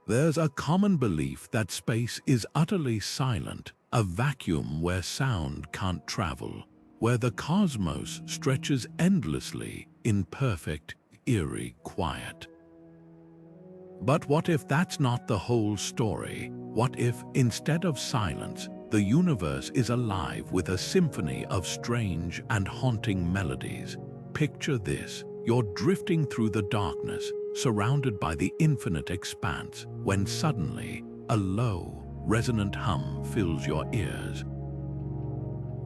There's a common belief that space is utterly silent, a vacuum where sound can't travel, where the cosmos stretches endlessly in perfect, eerie quiet. But what if that's not the whole story? What if, instead of silence, the universe is alive with a symphony of strange and haunting melodies? Picture this: you're drifting through the darkness, surrounded by the infinite expanse, when suddenly a low, resonant hum fills your ears.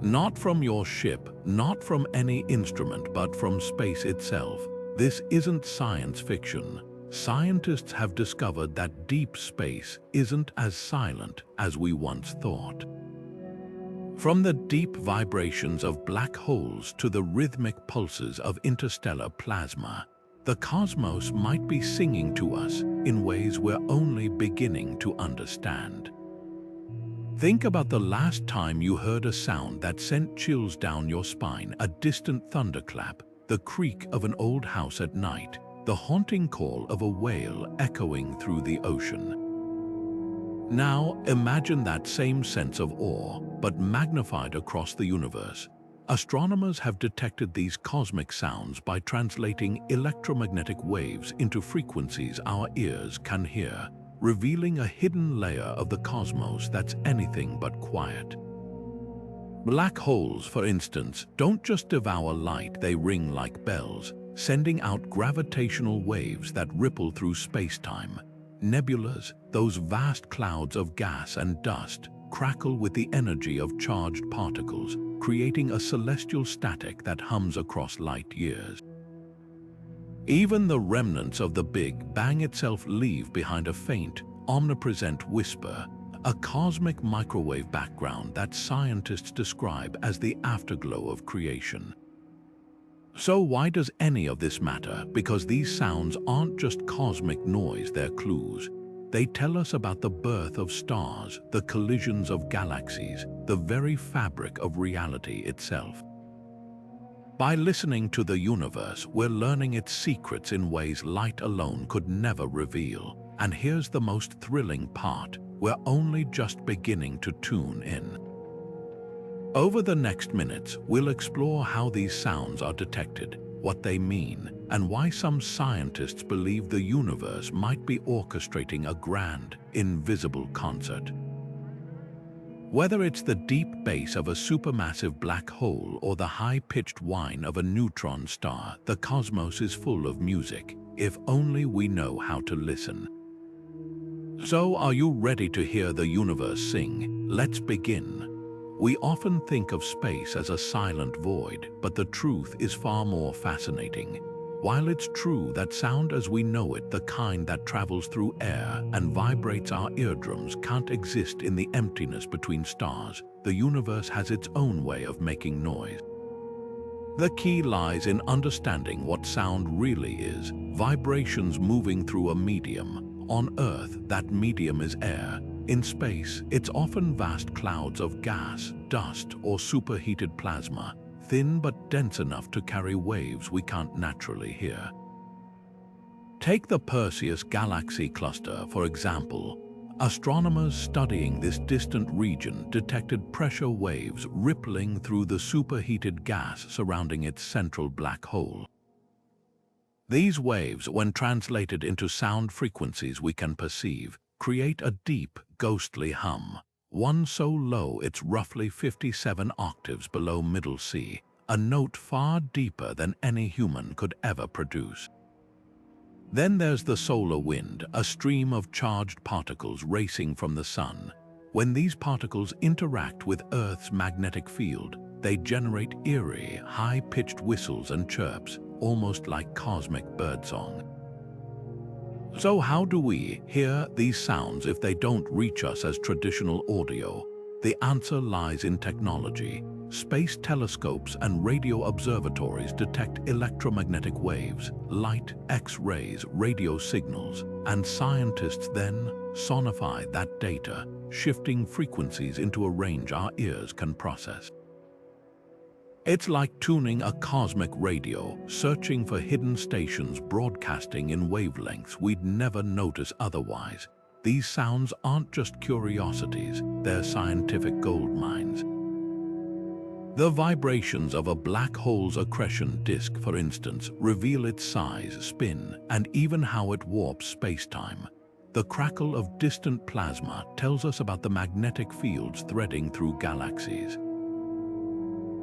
Not from your ship, not from any instrument, but from space itself. This isn't science fiction. Scientists have discovered that deep space isn't as silent as we once thought. From the deep vibrations of black holes to the rhythmic pulses of interstellar plasma, the cosmos might be singing to us in ways we're only beginning to understand. Think about the last time you heard a sound that sent chills down your spine: a distant thunderclap, the creak of an old house at night, the haunting call of a whale echoing through the ocean. Now imagine that same sense of awe, but magnified across the universe. Astronomers have detected these cosmic sounds by translating electromagnetic waves into frequencies our ears can hear, revealing a hidden layer of the cosmos that's anything but quiet. Black holes, for instance, don't just devour light, they ring like bells, sending out gravitational waves that ripple through space-time. Nebulas, those vast clouds of gas and dust, crackle with the energy of charged particles, creating a celestial static that hums across light years. Even the remnants of the Big Bang itself leave behind a faint, omnipresent whisper, a cosmic microwave background that scientists describe as the afterglow of creation. So why does any of this matter? Because these sounds aren't just cosmic noise, they're clues. They tell us about the birth of stars, the collisions of galaxies, the very fabric of reality itself. By listening to the universe, we're learning its secrets in ways light alone could never reveal. And here's the most thrilling part: we're only just beginning to tune in. Over the next minutes, we'll explore how these sounds are detected, what they mean, and why some scientists believe the universe might be orchestrating a grand, invisible concert. Whether it's the deep bass of a supermassive black hole or the high-pitched whine of a neutron star, the cosmos is full of music, if only we know how to listen. So, are you ready to hear the universe sing? Let's begin. We often think of space as a silent void, but the truth is far more fascinating. While it's true that sound as we know it, the kind that travels through air and vibrates our eardrums, can't exist in the emptiness between stars, the universe has its own way of making noise. The key lies in understanding what sound really is: vibrations moving through a medium. On Earth, that medium is air. In space, it's often vast clouds of gas, dust, or superheated plasma, thin but dense enough to carry waves we can't naturally hear. Take the Perseus galaxy cluster, for example. Astronomers studying this distant region detected pressure waves rippling through the superheated gas surrounding its central black hole. These waves, when translated into sound frequencies we can perceive, create a deep, ghostly hum, one so low it's roughly 57 octaves below middle C, a note far deeper than any human could ever produce. Then there's the solar wind, a stream of charged particles racing from the sun. When these particles interact with Earth's magnetic field, they generate eerie, high-pitched whistles and chirps, almost like cosmic birdsong. So how do we hear these sounds if they don't reach us as traditional audio? The answer lies in technology. Space telescopes and radio observatories detect electromagnetic waves, light, X-rays, radio signals, and scientists then sonify that data, shifting frequencies into a range our ears can process. It's like tuning a cosmic radio, searching for hidden stations broadcasting in wavelengths we'd never notice otherwise. these sounds aren't just curiosities, they're scientific gold mines. The vibrations of a black hole's accretion disk, for instance, reveal its size, spin, and even how it warps space-time. The crackle of distant plasma tells us about the magnetic fields threading through galaxies.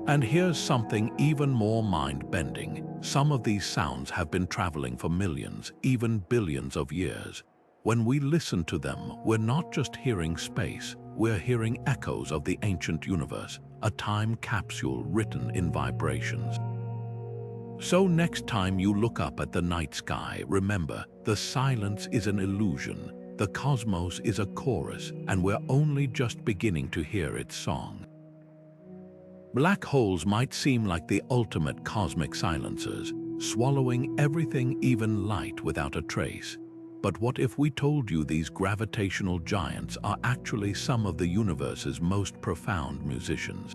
And here's something even more mind-bending. Some of these sounds have been traveling for millions, even billions of years. When we listen to them, we're not just hearing space, we're hearing echoes of the ancient universe, a time capsule written in vibrations. So next time you look up at the night sky, remember, the silence is an illusion, the cosmos is a chorus, and we're only just beginning to hear its song. Black holes might seem like the ultimate cosmic silencers, swallowing everything, even light, without a trace. But what if we told you these gravitational giants are actually some of the universe's most profound musicians?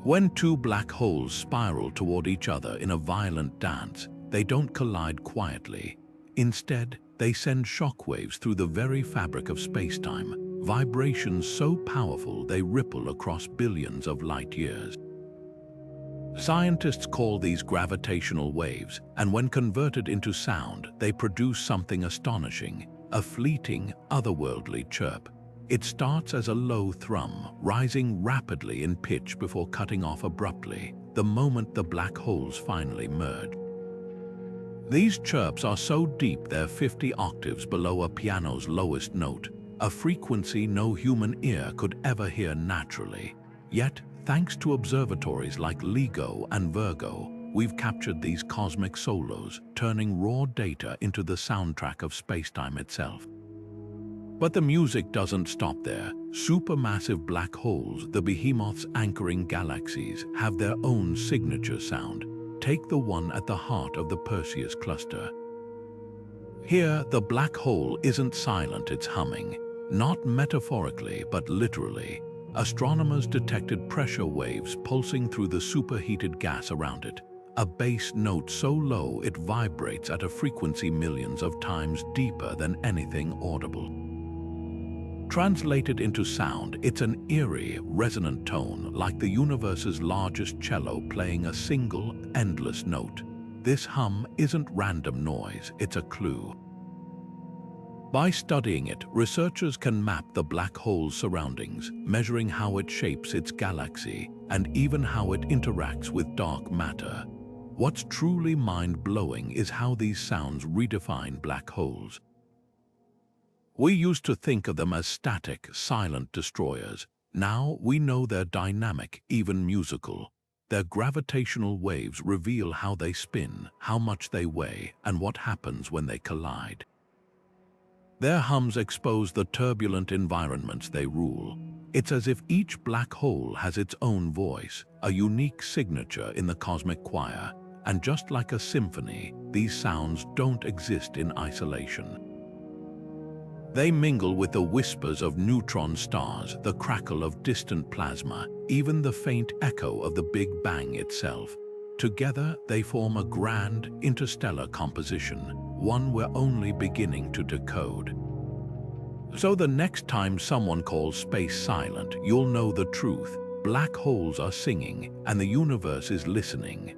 When two black holes spiral toward each other in a violent dance, they don't collide quietly. Instead, they send shockwaves through the very fabric of space-time, vibrations so powerful they ripple across billions of light years. Scientists call these gravitational waves, and when converted into sound, they produce something astonishing, a fleeting, otherworldly chirp. It starts as a low thrum, rising rapidly in pitch before cutting off abruptly, the moment the black holes finally merge. These chirps are so deep they're 50 octaves below a piano's lowest note, a frequency no human ear could ever hear naturally. Yet, thanks to observatories like LIGO and Virgo, we've captured these cosmic solos, turning raw data into the soundtrack of spacetime itself. But the music doesn't stop there. Supermassive black holes, the behemoths anchoring galaxies, have their own signature sound. Take the one at the heart of the Perseus cluster. Here, the black hole isn't silent, it's humming. Not metaphorically, but literally. Astronomers detected pressure waves pulsing through the superheated gas around it, a bass note so low it vibrates at a frequency millions of times deeper than anything audible. Translated into sound, it's an eerie, resonant tone, like the universe's largest cello playing a single, endless note. This hum isn't random noise, it's a clue. By studying it, researchers can map the black hole's surroundings, measuring how it shapes its galaxy, and even how it interacts with dark matter. What's truly mind-blowing is how these sounds redefine black holes. We used to think of them as static, silent destroyers. Now we know they're dynamic, even musical. Their gravitational waves reveal how they spin, how much they weigh, and what happens when they collide. Their hums expose the turbulent environments they rule. It's as if each black hole has its own voice, a unique signature in the cosmic choir. And just like a symphony, these sounds don't exist in isolation. They mingle with the whispers of neutron stars, the crackle of distant plasma, even the faint echo of the Big Bang itself. Together, they form a grand, interstellar composition, one we're only beginning to decode. So the next time someone calls space silent, you'll know the truth. Black holes are singing, and the universe is listening.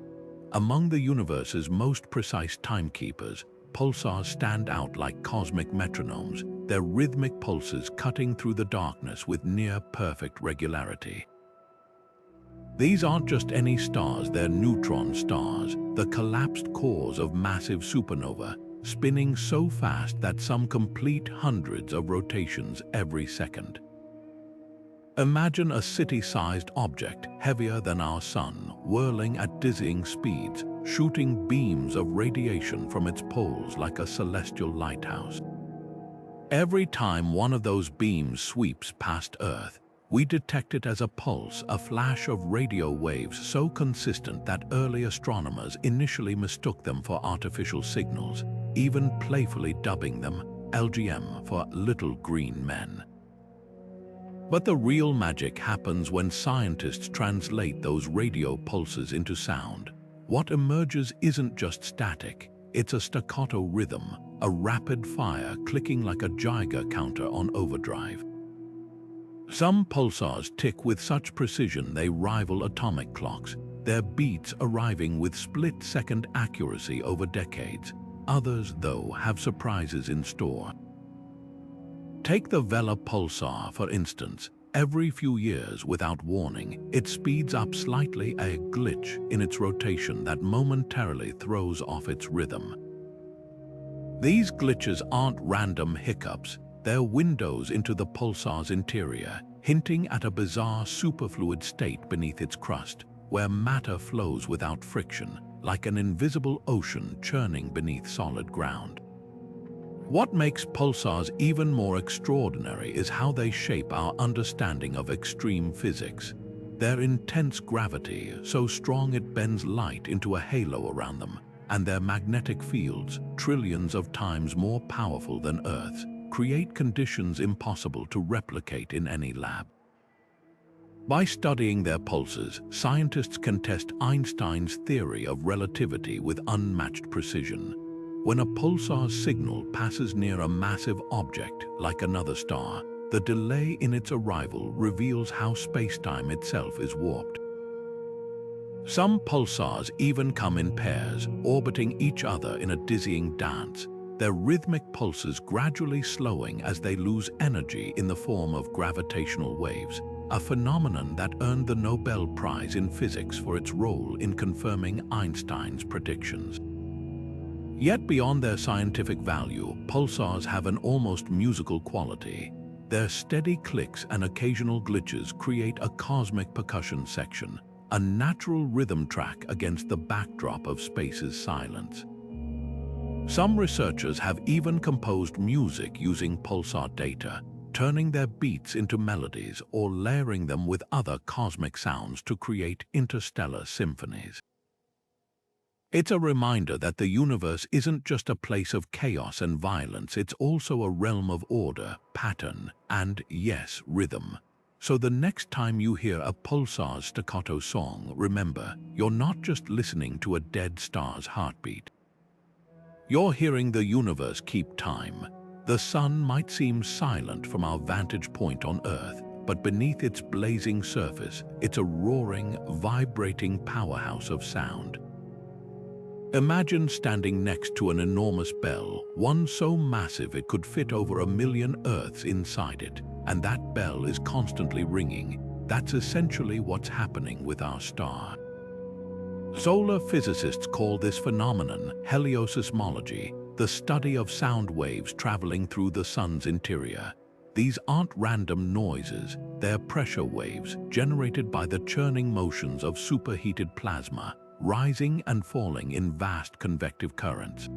Among the universe's most precise timekeepers, pulsars stand out like cosmic metronomes, their rhythmic pulses cutting through the darkness with near-perfect regularity. These aren't just any stars, they're neutron stars, the collapsed cores of massive supernovae, spinning so fast that some complete hundreds of rotations every second. Imagine a city-sized object, heavier than our sun, whirling at dizzying speeds, shooting beams of radiation from its poles like a celestial lighthouse. Every time one of those beams sweeps past Earth, we detect it as a pulse, a flash of radio waves so consistent that early astronomers initially mistook them for artificial signals, even playfully dubbing them LGM for little green men. But the real magic happens when scientists translate those radio pulses into sound. What emerges isn't just static, it's a staccato rhythm, a rapid fire clicking like a Geiger counter on overdrive. Some pulsars tick with such precision they rival atomic clocks, their beats arriving with split-second accuracy over decades. Others, though, have surprises in store. Take the Vela pulsar, for instance. Every few years, without warning, it speeds up slightly, a glitch in its rotation that momentarily throws off its rhythm. These glitches aren't random hiccups, they're windows into the pulsar's interior, hinting at a bizarre superfluid state beneath its crust, where matter flows without friction, like an invisible ocean churning beneath solid ground. What makes pulsars even more extraordinary is how they shape our understanding of extreme physics. Their intense gravity, so strong it bends light into a halo around them, and their magnetic fields, trillions of times more powerful than Earth's, create conditions impossible to replicate in any lab. By studying their pulses, scientists can test Einstein's theory of relativity with unmatched precision. When a pulsar's signal passes near a massive object, like another star, the delay in its arrival reveals how space-time itself is warped. Some pulsars even come in pairs, orbiting each other in a dizzying dance, their rhythmic pulses gradually slowing as they lose energy in the form of gravitational waves, a phenomenon that earned the Nobel Prize in Physics for its role in confirming Einstein's predictions. Yet beyond their scientific value, pulsars have an almost musical quality. Their steady clicks and occasional glitches create a cosmic percussion section, a natural rhythm track against the backdrop of space's silence. Some researchers have even composed music using pulsar data, turning their beats into melodies or layering them with other cosmic sounds to create interstellar symphonies. It's a reminder that the universe isn't just a place of chaos and violence, it's also a realm of order, pattern, and, yes, rhythm. So the next time you hear a pulsar's staccato song, remember, you're not just listening to a dead star's heartbeat. You're hearing the universe keep time. The sun might seem silent from our vantage point on Earth, but beneath its blazing surface, it's a roaring, vibrating powerhouse of sound. Imagine standing next to an enormous bell, one so massive it could fit over 1 million Earths inside it, and that bell is constantly ringing. That's essentially what's happening with our star. Solar physicists call this phenomenon heliosismology, the study of sound waves traveling through the sun's interior. These aren't random noises, they're pressure waves generated by the churning motions of superheated plasma, rising and falling in vast convective currents.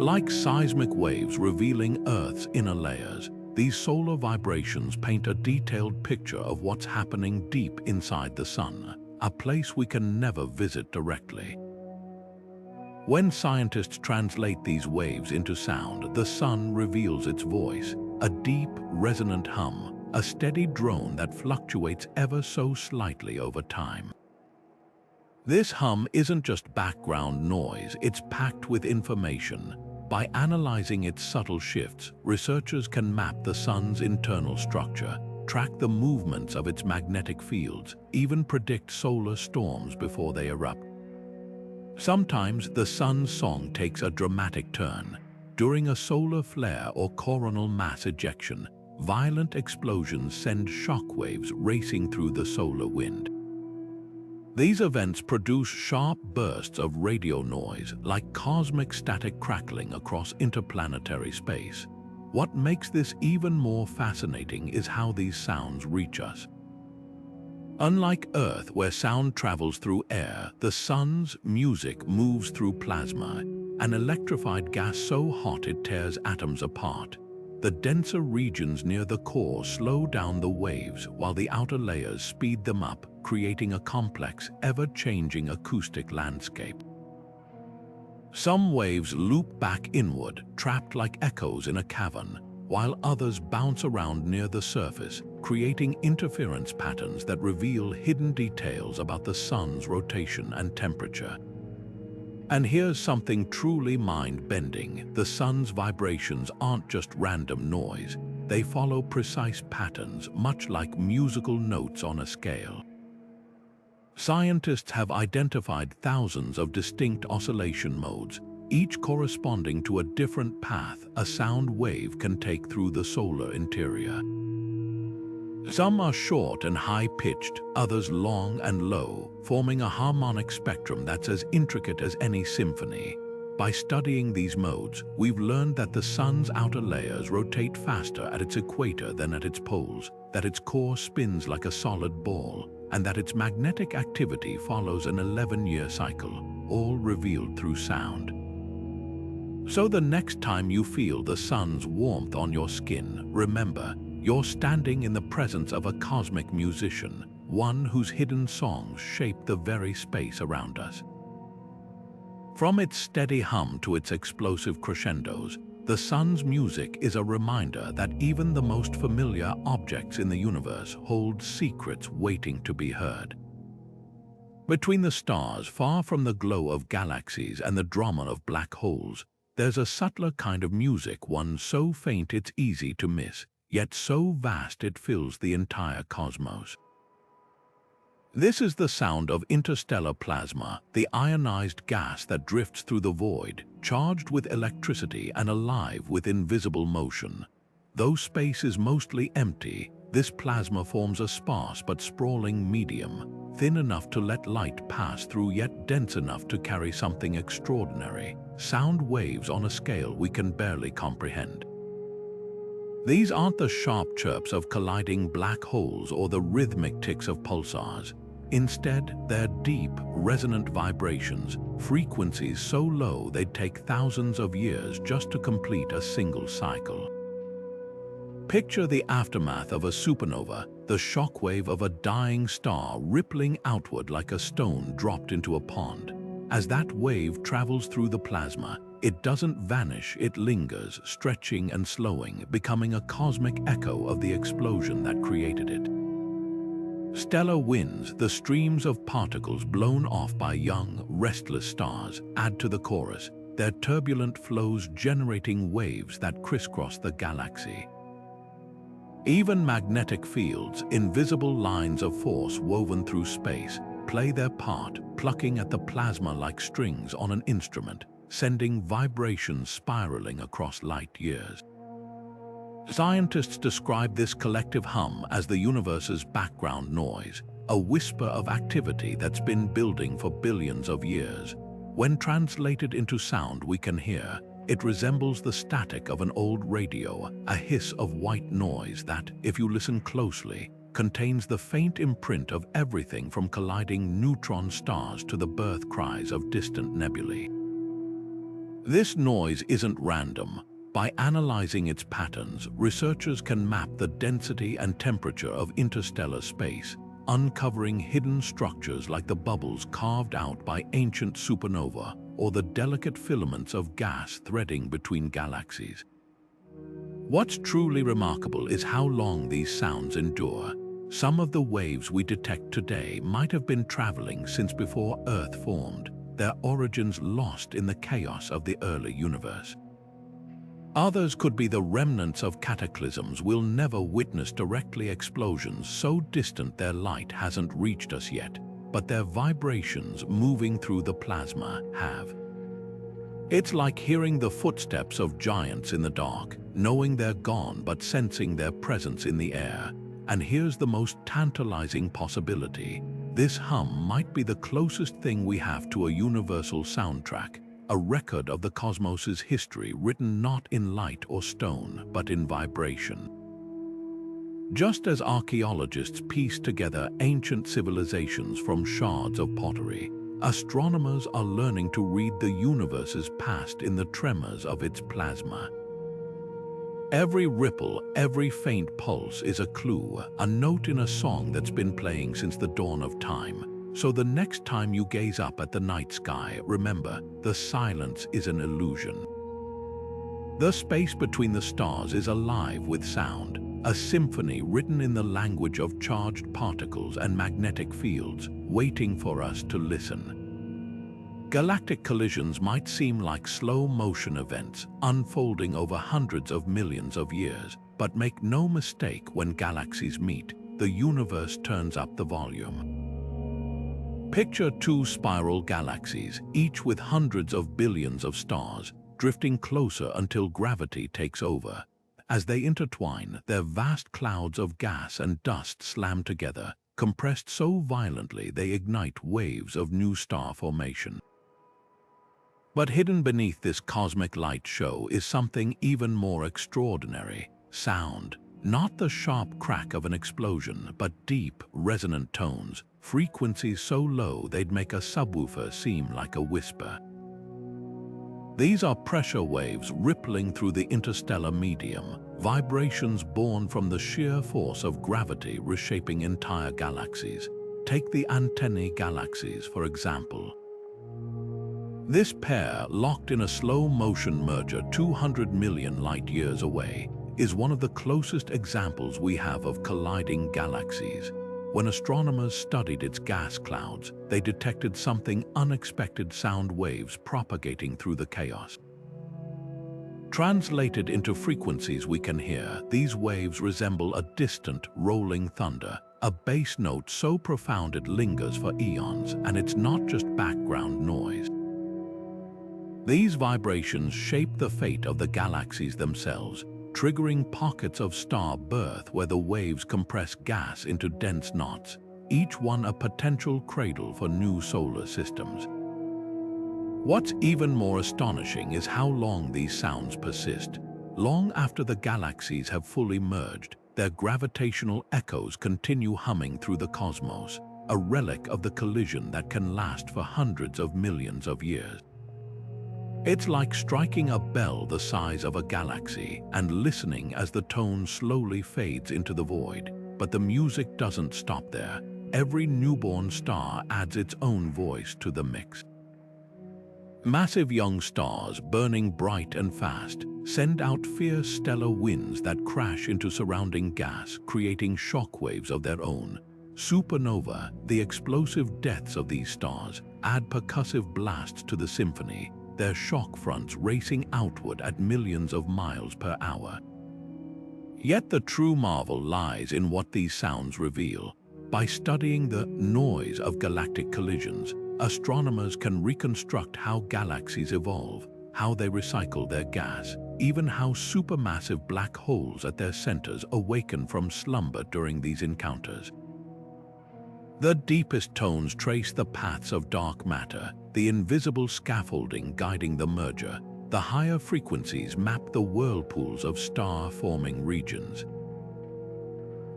Like seismic waves revealing Earth's inner layers, these solar vibrations paint a detailed picture of what's happening deep inside the sun, a place we can never visit directly. When scientists translate these waves into sound, the sun reveals its voice, a deep, resonant hum, a steady drone that fluctuates ever so slightly over time. This hum isn't just background noise, it's packed with information. By analyzing its subtle shifts, researchers can map the sun's internal structure, track the movements of its magnetic fields, even predict solar storms before they erupt. Sometimes the sun's song takes a dramatic turn. During a solar flare or coronal mass ejection, violent explosions send shockwaves racing through the solar wind. These events produce sharp bursts of radio noise, like cosmic static crackling across interplanetary space. What makes this even more fascinating is how these sounds reach us. Unlike Earth, where sound travels through air, the sun's music moves through plasma, an electrified gas so hot it tears atoms apart. The denser regions near the core slow down the waves, while the outer layers speed them up, creating a complex, ever-changing acoustic landscape. Some waves loop back inward, trapped like echoes in a cavern, while others bounce around near the surface, creating interference patterns that reveal hidden details about the sun's rotation and temperature. And here's something truly mind-bending. The sun's vibrations aren't just random noise. They follow precise patterns, much like musical notes on a scale. Scientists have identified thousands of distinct oscillation modes, each corresponding to a different path a sound wave can take through the solar interior. Some are short and high-pitched, others long and low, forming a harmonic spectrum that's as intricate as any symphony. By studying these modes, we've learned that the sun's outer layers rotate faster at its equator than at its poles, that its core spins like a solid ball, and that its magnetic activity follows an 11-year cycle, all revealed through sound. So the next time you feel the sun's warmth on your skin, remember, you're standing in the presence of a cosmic musician, one whose hidden songs shape the very space around us. From its steady hum to its explosive crescendos, the sun's music is a reminder that even the most familiar objects in the universe hold secrets waiting to be heard. Between the stars, far from the glow of galaxies and the drama of black holes, there's a subtler kind of music, one so faint it's easy to miss, yet so vast it fills the entire cosmos. This is the sound of interstellar plasma, the ionized gas that drifts through the void, charged with electricity and alive with invisible motion. Though space is mostly empty, this plasma forms a sparse but sprawling medium, thin enough to let light pass through yet dense enough to carry something extraordinary, sound waves on a scale we can barely comprehend. These aren't the sharp chirps of colliding black holes or the rhythmic ticks of pulsars. Instead, they're deep, resonant vibrations, frequencies so low they'd take thousands of years just to complete a single cycle. Picture the aftermath of a supernova, the shockwave of a dying star rippling outward like a stone dropped into a pond. As that wave travels through the plasma, it doesn't vanish, it lingers, stretching and slowing, becoming a cosmic echo of the explosion that created it. Stellar winds, the streams of particles blown off by young, restless stars, add to the chorus, their turbulent flows generating waves that crisscross the galaxy. Even magnetic fields, invisible lines of force woven through space, play their part, plucking at the plasma like strings on an instrument, sending vibrations spiraling across light years. Scientists describe this collective hum as the universe's background noise, a whisper of activity that's been building for billions of years. When translated into sound we can hear, it resembles the static of an old radio, a hiss of white noise that, if you listen closely, contains the faint imprint of everything from colliding neutron stars to the birth cries of distant nebulae. This noise isn't random. By analyzing its patterns, researchers can map the density and temperature of interstellar space, uncovering hidden structures like the bubbles carved out by ancient supernovae or the delicate filaments of gas threading between galaxies. What's truly remarkable is how long these sounds endure. Some of the waves we detect today might have been traveling since before Earth formed, their origins lost in the chaos of the early universe. Others could be the remnants of cataclysms we'll never witness directly, explosions so distant their light hasn't reached us yet, but their vibrations moving through the plasma have. It's like hearing the footsteps of giants in the dark, knowing they're gone but sensing their presence in the air. And here's the most tantalizing possibility. This hum might be the closest thing we have to a universal soundtrack, a record of the cosmos's history written not in light or stone, but in vibration. Just as archaeologists piece together ancient civilizations from shards of pottery, astronomers are learning to read the universe's past in the tremors of its plasma. Every ripple, every faint pulse is a clue, a note in a song that's been playing since the dawn of time. So the next time you gaze up at the night sky, remember, the silence is an illusion. The space between the stars is alive with sound, a symphony written in the language of charged particles and magnetic fields, waiting for us to listen. Galactic collisions might seem like slow-motion events unfolding over hundreds of millions of years, but make no mistake, when galaxies meet, the universe turns up the volume. Picture two spiral galaxies, each with hundreds of billions of stars, drifting closer until gravity takes over. As they intertwine, their vast clouds of gas and dust slam together, compressed so violently they ignite waves of new star formation. But hidden beneath this cosmic light show is something even more extraordinary: sound. Not the sharp crack of an explosion, but deep, resonant tones, frequencies so low they'd make a subwoofer seem like a whisper. These are pressure waves rippling through the interstellar medium, vibrations born from the sheer force of gravity reshaping entire galaxies. Take the antennae galaxies, for example. This pair, locked in a slow-motion merger 200 million light-years away, is one of the closest examples we have of colliding galaxies. When astronomers studied its gas clouds, they detected something unexpected: sound waves propagating through the chaos. Translated into frequencies we can hear, these waves resemble a distant, rolling thunder, a bass note so profound it lingers for eons, and it's not just background noise. These vibrations shape the fate of the galaxies themselves, triggering pockets of star birth where the waves compress gas into dense knots, each one a potential cradle for new solar systems. What's even more astonishing is how long these sounds persist. Long after the galaxies have fully merged, their gravitational echoes continue humming through the cosmos, a relic of the collision that can last for hundreds of millions of years. It's like striking a bell the size of a galaxy and listening as the tone slowly fades into the void. But the music doesn't stop there. Every newborn star adds its own voice to the mix. Massive young stars, burning bright and fast, send out fierce stellar winds that crash into surrounding gas, creating shockwaves of their own. Supernovae, the explosive deaths of these stars, add percussive blasts to the symphony, their shock fronts racing outward at millions of miles per hour. Yet the true marvel lies in what these sounds reveal. By studying the noise of galactic collisions, astronomers can reconstruct how galaxies evolve, how they recycle their gas, even how supermassive black holes at their centers awaken from slumber during these encounters. The deepest tones trace the paths of dark matter, the invisible scaffolding guiding the merger. The higher frequencies map the whirlpools of star-forming regions.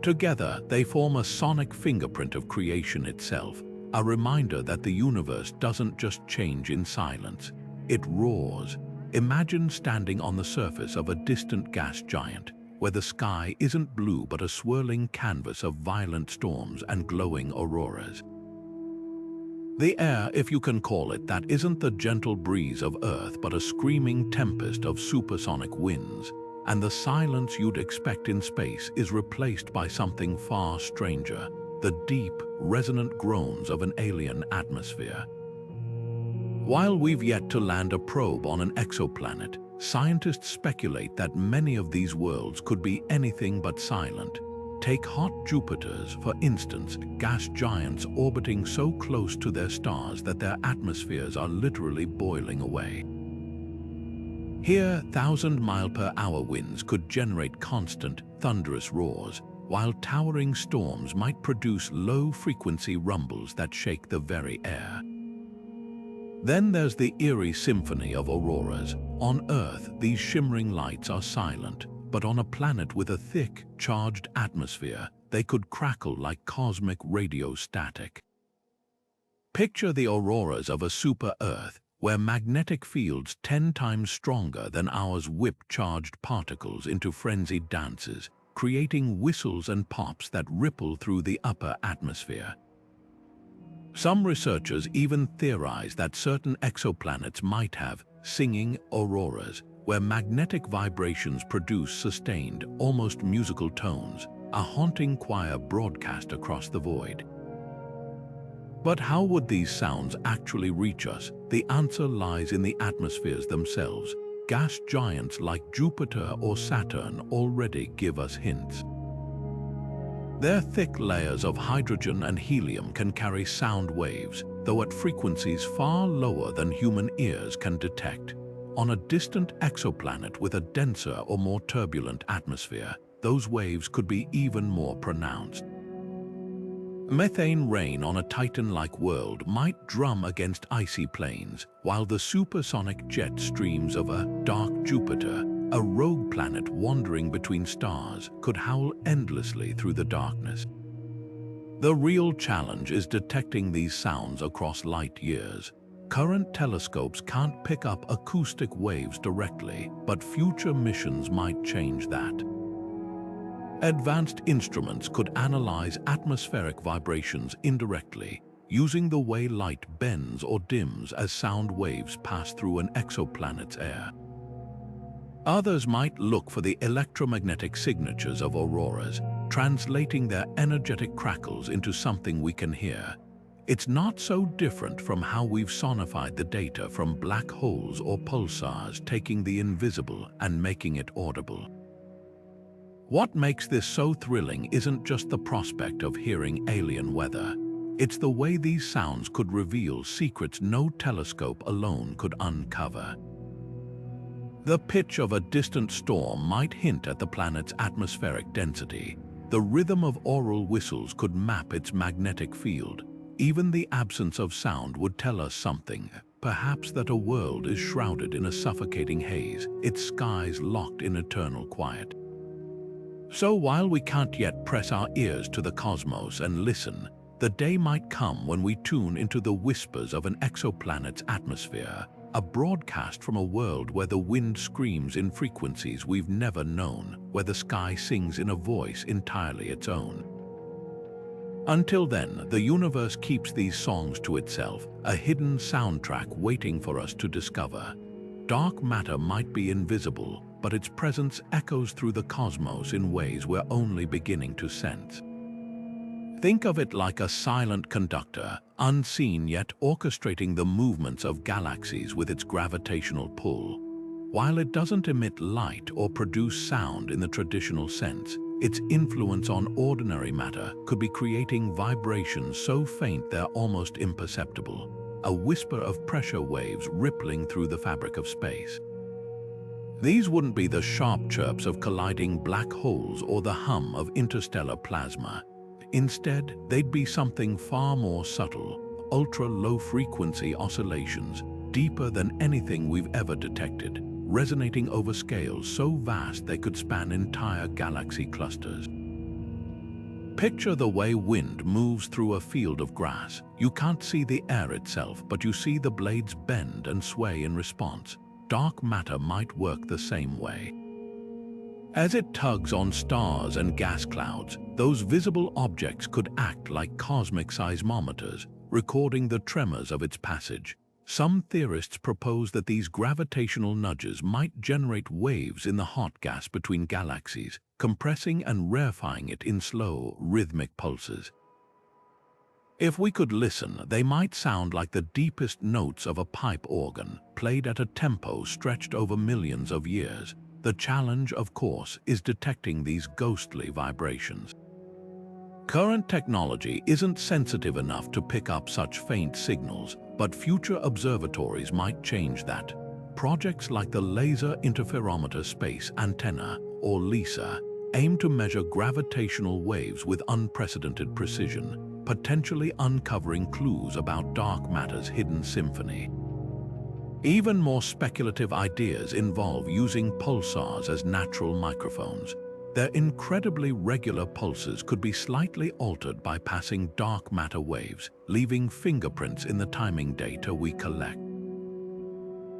Together, they form a sonic fingerprint of creation itself, a reminder that the universe doesn't just change in silence, it roars. Imagine standing on the surface of a distant gas giant, where the sky isn't blue but a swirling canvas of violent storms and glowing auroras. The air, if you can call it that, isn't the gentle breeze of Earth but a screaming tempest of supersonic winds, and the silence you'd expect in space is replaced by something far stranger: the deep, resonant groans of an alien atmosphere. While we've yet to land a probe on an exoplanet, scientists speculate that many of these worlds could be anything but silent. Take hot Jupiters, for instance, gas giants orbiting so close to their stars that their atmospheres are literally boiling away. Here, 1,000-mile-per-hour winds could generate constant, thunderous roars, while towering storms might produce low-frequency rumbles that shake the very air. Then there's the eerie symphony of auroras. On Earth, these shimmering lights are silent, but on a planet with a thick, charged atmosphere, they could crackle like cosmic radio static. Picture the auroras of a super-Earth, where magnetic fields 10 times stronger than ours whip charged particles into frenzied dances, creating whistles and pops that ripple through the upper atmosphere. Some researchers even theorize that certain exoplanets might have singing auroras, where magnetic vibrations produce sustained, almost musical tones, a haunting choir broadcast across the void. But how would these sounds actually reach us? The answer lies in the atmospheres themselves. Gas giants like Jupiter or Saturn already give us hints. Their thick layers of hydrogen and helium can carry sound waves, though at frequencies far lower than human ears can detect. On a distant exoplanet with a denser or more turbulent atmosphere, those waves could be even more pronounced. Methane rain on a Titan-like world might drum against icy plains, while the supersonic jet streams of a dark Jupiter, a rogue planet wandering between stars, could howl endlessly through the darkness. The real challenge is detecting these sounds across light years. Current telescopes can't pick up acoustic waves directly, but future missions might change that. Advanced instruments could analyze atmospheric vibrations indirectly, using the way light bends or dims as sound waves pass through an exoplanet's air. Others might look for the electromagnetic signatures of auroras, translating their energetic crackles into something we can hear. It's not so different from how we've sonified the data from black holes or pulsars, taking the invisible and making it audible. What makes this so thrilling isn't just the prospect of hearing alien weather. It's the way these sounds could reveal secrets no telescope alone could uncover. The pitch of a distant storm might hint at the planet's atmospheric density. The rhythm of aural whistles could map its magnetic field. Even the absence of sound would tell us something, perhaps that a world is shrouded in a suffocating haze, its skies locked in eternal quiet. So while we can't yet press our ears to the cosmos and listen, the day might come when we tune into the whispers of an exoplanet's atmosphere, a broadcast from a world where the wind screams in frequencies we've never known, where the sky sings in a voice entirely its own. Until then, the universe keeps these songs to itself, a hidden soundtrack waiting for us to discover. Dark matter might be invisible, but its presence echoes through the cosmos in ways we're only beginning to sense. Think of it like a silent conductor, unseen yet orchestrating the movements of galaxies with its gravitational pull. While it doesn't emit light or produce sound in the traditional sense, its influence on ordinary matter could be creating vibrations so faint they're almost imperceptible, a whisper of pressure waves rippling through the fabric of space. These wouldn't be the sharp chirps of colliding black holes or the hum of interstellar plasma. Instead, they'd be something far more subtle, ultra-low-frequency oscillations, deeper than anything we've ever detected, resonating over scales so vast they could span entire galaxy clusters. Picture the way wind moves through a field of grass. You can't see the air itself, but you see the blades bend and sway in response. Dark matter might work the same way. As it tugs on stars and gas clouds, those visible objects could act like cosmic seismometers, recording the tremors of its passage. Some theorists propose that these gravitational nudges might generate waves in the hot gas between galaxies, compressing and rarefying it in slow, rhythmic pulses. If we could listen, they might sound like the deepest notes of a pipe organ, played at a tempo stretched over millions of years. The challenge, of course, is detecting these ghostly vibrations. Current technology isn't sensitive enough to pick up such faint signals, but future observatories might change that. Projects like the Laser Interferometer Space Antenna, or LISA, aim to measure gravitational waves with unprecedented precision, potentially uncovering clues about dark matter's hidden symphony. Even more speculative ideas involve using pulsars as natural microphones. Their incredibly regular pulses could be slightly altered by passing dark matter waves, leaving fingerprints in the timing data we collect.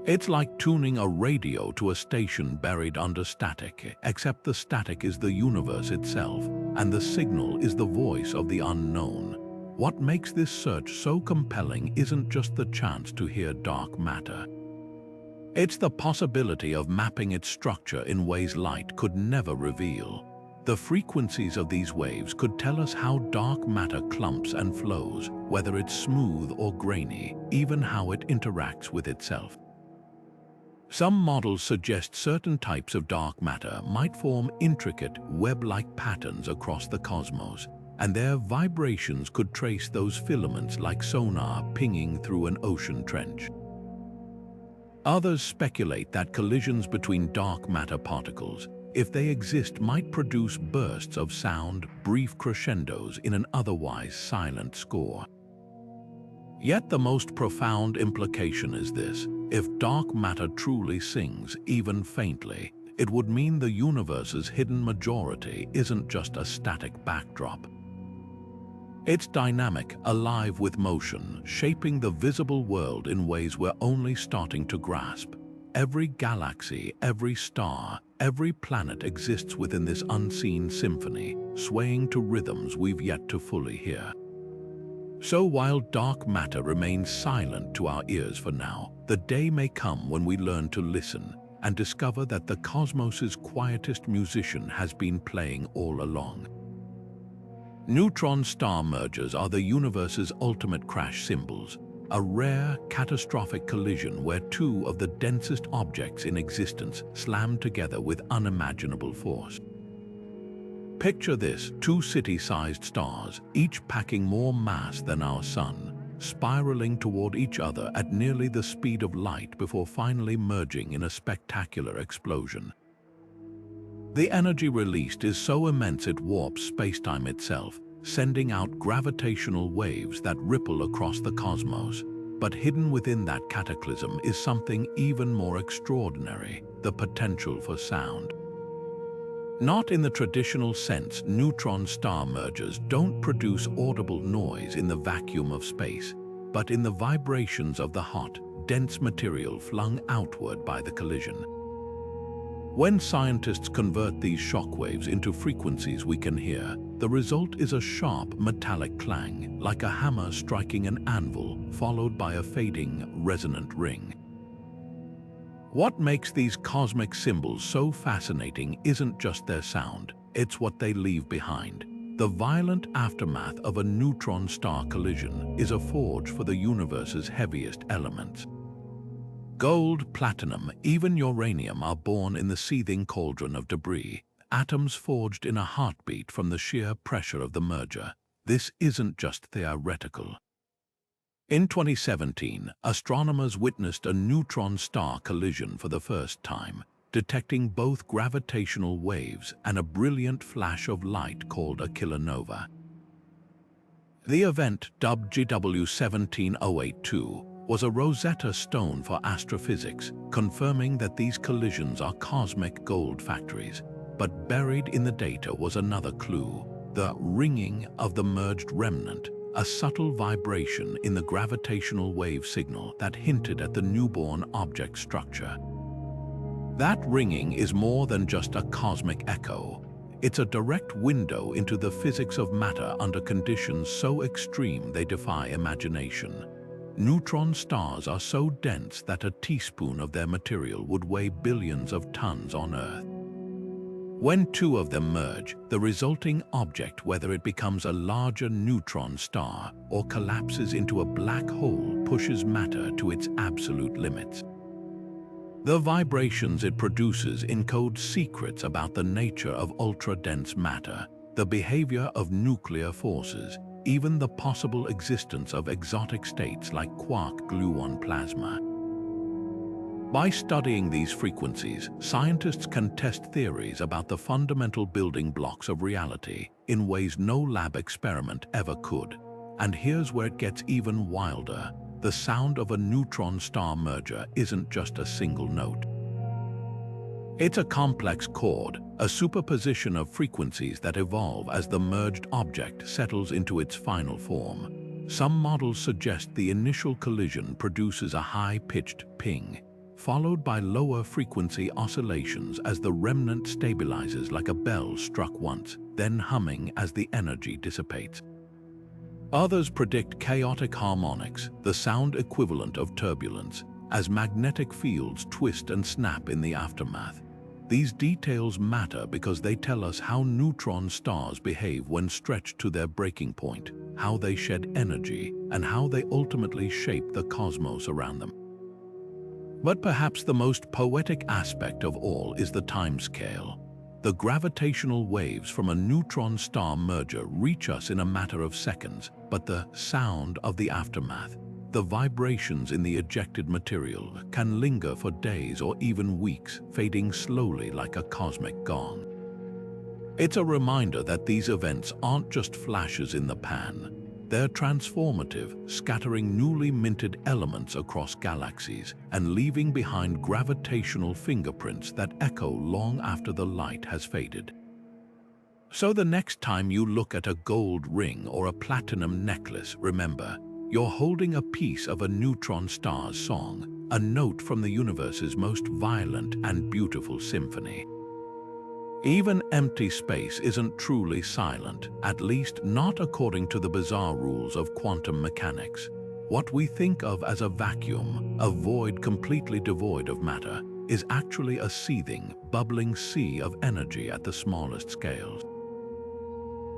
It's like tuning a radio to a station buried under static, except the static is the universe itself, and the signal is the voice of the unknown. What makes this search so compelling isn't just the chance to hear dark matter. It's the possibility of mapping its structure in ways light could never reveal. The frequencies of these waves could tell us how dark matter clumps and flows, whether it's smooth or grainy, even how it interacts with itself. Some models suggest certain types of dark matter might form intricate, web-like patterns across the cosmos, and their vibrations could trace those filaments like sonar pinging through an ocean trench. Others speculate that collisions between dark matter particles, if they exist, might produce bursts of sound, brief crescendos in an otherwise silent score. Yet the most profound implication is this: if dark matter truly sings, even faintly, it would mean the universe's hidden majority isn't just a static backdrop. It's dynamic, alive with motion, shaping the visible world in ways we're only starting to grasp. Every galaxy, every star, every planet exists within this unseen symphony, swaying to rhythms we've yet to fully hear. So while dark matter remains silent to our ears for now, the day may come when we learn to listen and discover that the cosmos's quietest musician has been playing all along. Neutron star mergers are the universe's ultimate crash symbols, a rare, catastrophic collision where two of the densest objects in existence slam together with unimaginable force. Picture this: two city-sized stars, each packing more mass than our Sun, spiraling toward each other at nearly the speed of light before finally merging in a spectacular explosion. The energy released is so immense it warps spacetime itself, sending out gravitational waves that ripple across the cosmos. But hidden within that cataclysm is something even more extraordinary: the potential for sound. Not in the traditional sense, neutron star mergers don't produce audible noise in the vacuum of space, but in the vibrations of the hot, dense material flung outward by the collision. When scientists convert these shockwaves into frequencies we can hear, the result is a sharp, metallic clang, like a hammer striking an anvil, followed by a fading, resonant ring. What makes these cosmic symbols so fascinating isn't just their sound, it's what they leave behind. The violent aftermath of a neutron star collision is a forge for the universe's heaviest elements. Gold, platinum, even uranium are born in the seething cauldron of debris, atoms forged in a heartbeat from the sheer pressure of the merger. This isn't just theoretical. In 2017, astronomers witnessed a neutron star collision for the first time, detecting both gravitational waves and a brilliant flash of light called a kilonova. The event, dubbed GW 17082, was a Rosetta Stone for astrophysics, confirming that these collisions are cosmic gold factories. But buried in the data was another clue: the ringing of the merged remnant, a subtle vibration in the gravitational wave signal that hinted at the newborn object structure. That ringing is more than just a cosmic echo. It's a direct window into the physics of matter under conditions so extreme they defy imagination. Neutron stars are so dense that a teaspoon of their material would weigh billions of tons on Earth. When two of them merge, the resulting object, whether it becomes a larger neutron star or collapses into a black hole, pushes matter to its absolute limits. The vibrations it produces encode secrets about the nature of ultra-dense matter, the behavior of nuclear forces, even the possible existence of exotic states like quark-gluon plasma. By studying these frequencies, scientists can test theories about the fundamental building blocks of reality in ways no lab experiment ever could. And here's where it gets even wilder: the sound of a neutron star merger isn't just a single note. It's a complex chord, a superposition of frequencies that evolve as the merged object settles into its final form. Some models suggest the initial collision produces a high-pitched ping, followed by lower-frequency oscillations as the remnant stabilizes like a bell struck once, then humming as the energy dissipates. Others predict chaotic harmonics, the sound equivalent of turbulence, as magnetic fields twist and snap in the aftermath. These details matter because they tell us how neutron stars behave when stretched to their breaking point, how they shed energy, and how they ultimately shape the cosmos around them. But perhaps the most poetic aspect of all is the timescale. The gravitational waves from a neutron star merger reach us in a matter of seconds, but the sound of the aftermath, the vibrations in the ejected material, can linger for days or even weeks, fading slowly like a cosmic gong. It's a reminder that these events aren't just flashes in the pan. They're transformative, scattering newly minted elements across galaxies and leaving behind gravitational fingerprints that echo long after the light has faded. So the next time you look at a gold ring or a platinum necklace, remember, you're holding a piece of a neutron star's song, a note from the universe's most violent and beautiful symphony. Even empty space isn't truly silent, at least not according to the bizarre rules of quantum mechanics. What we think of as a vacuum, a void completely devoid of matter, is actually a seething, bubbling sea of energy at the smallest scales.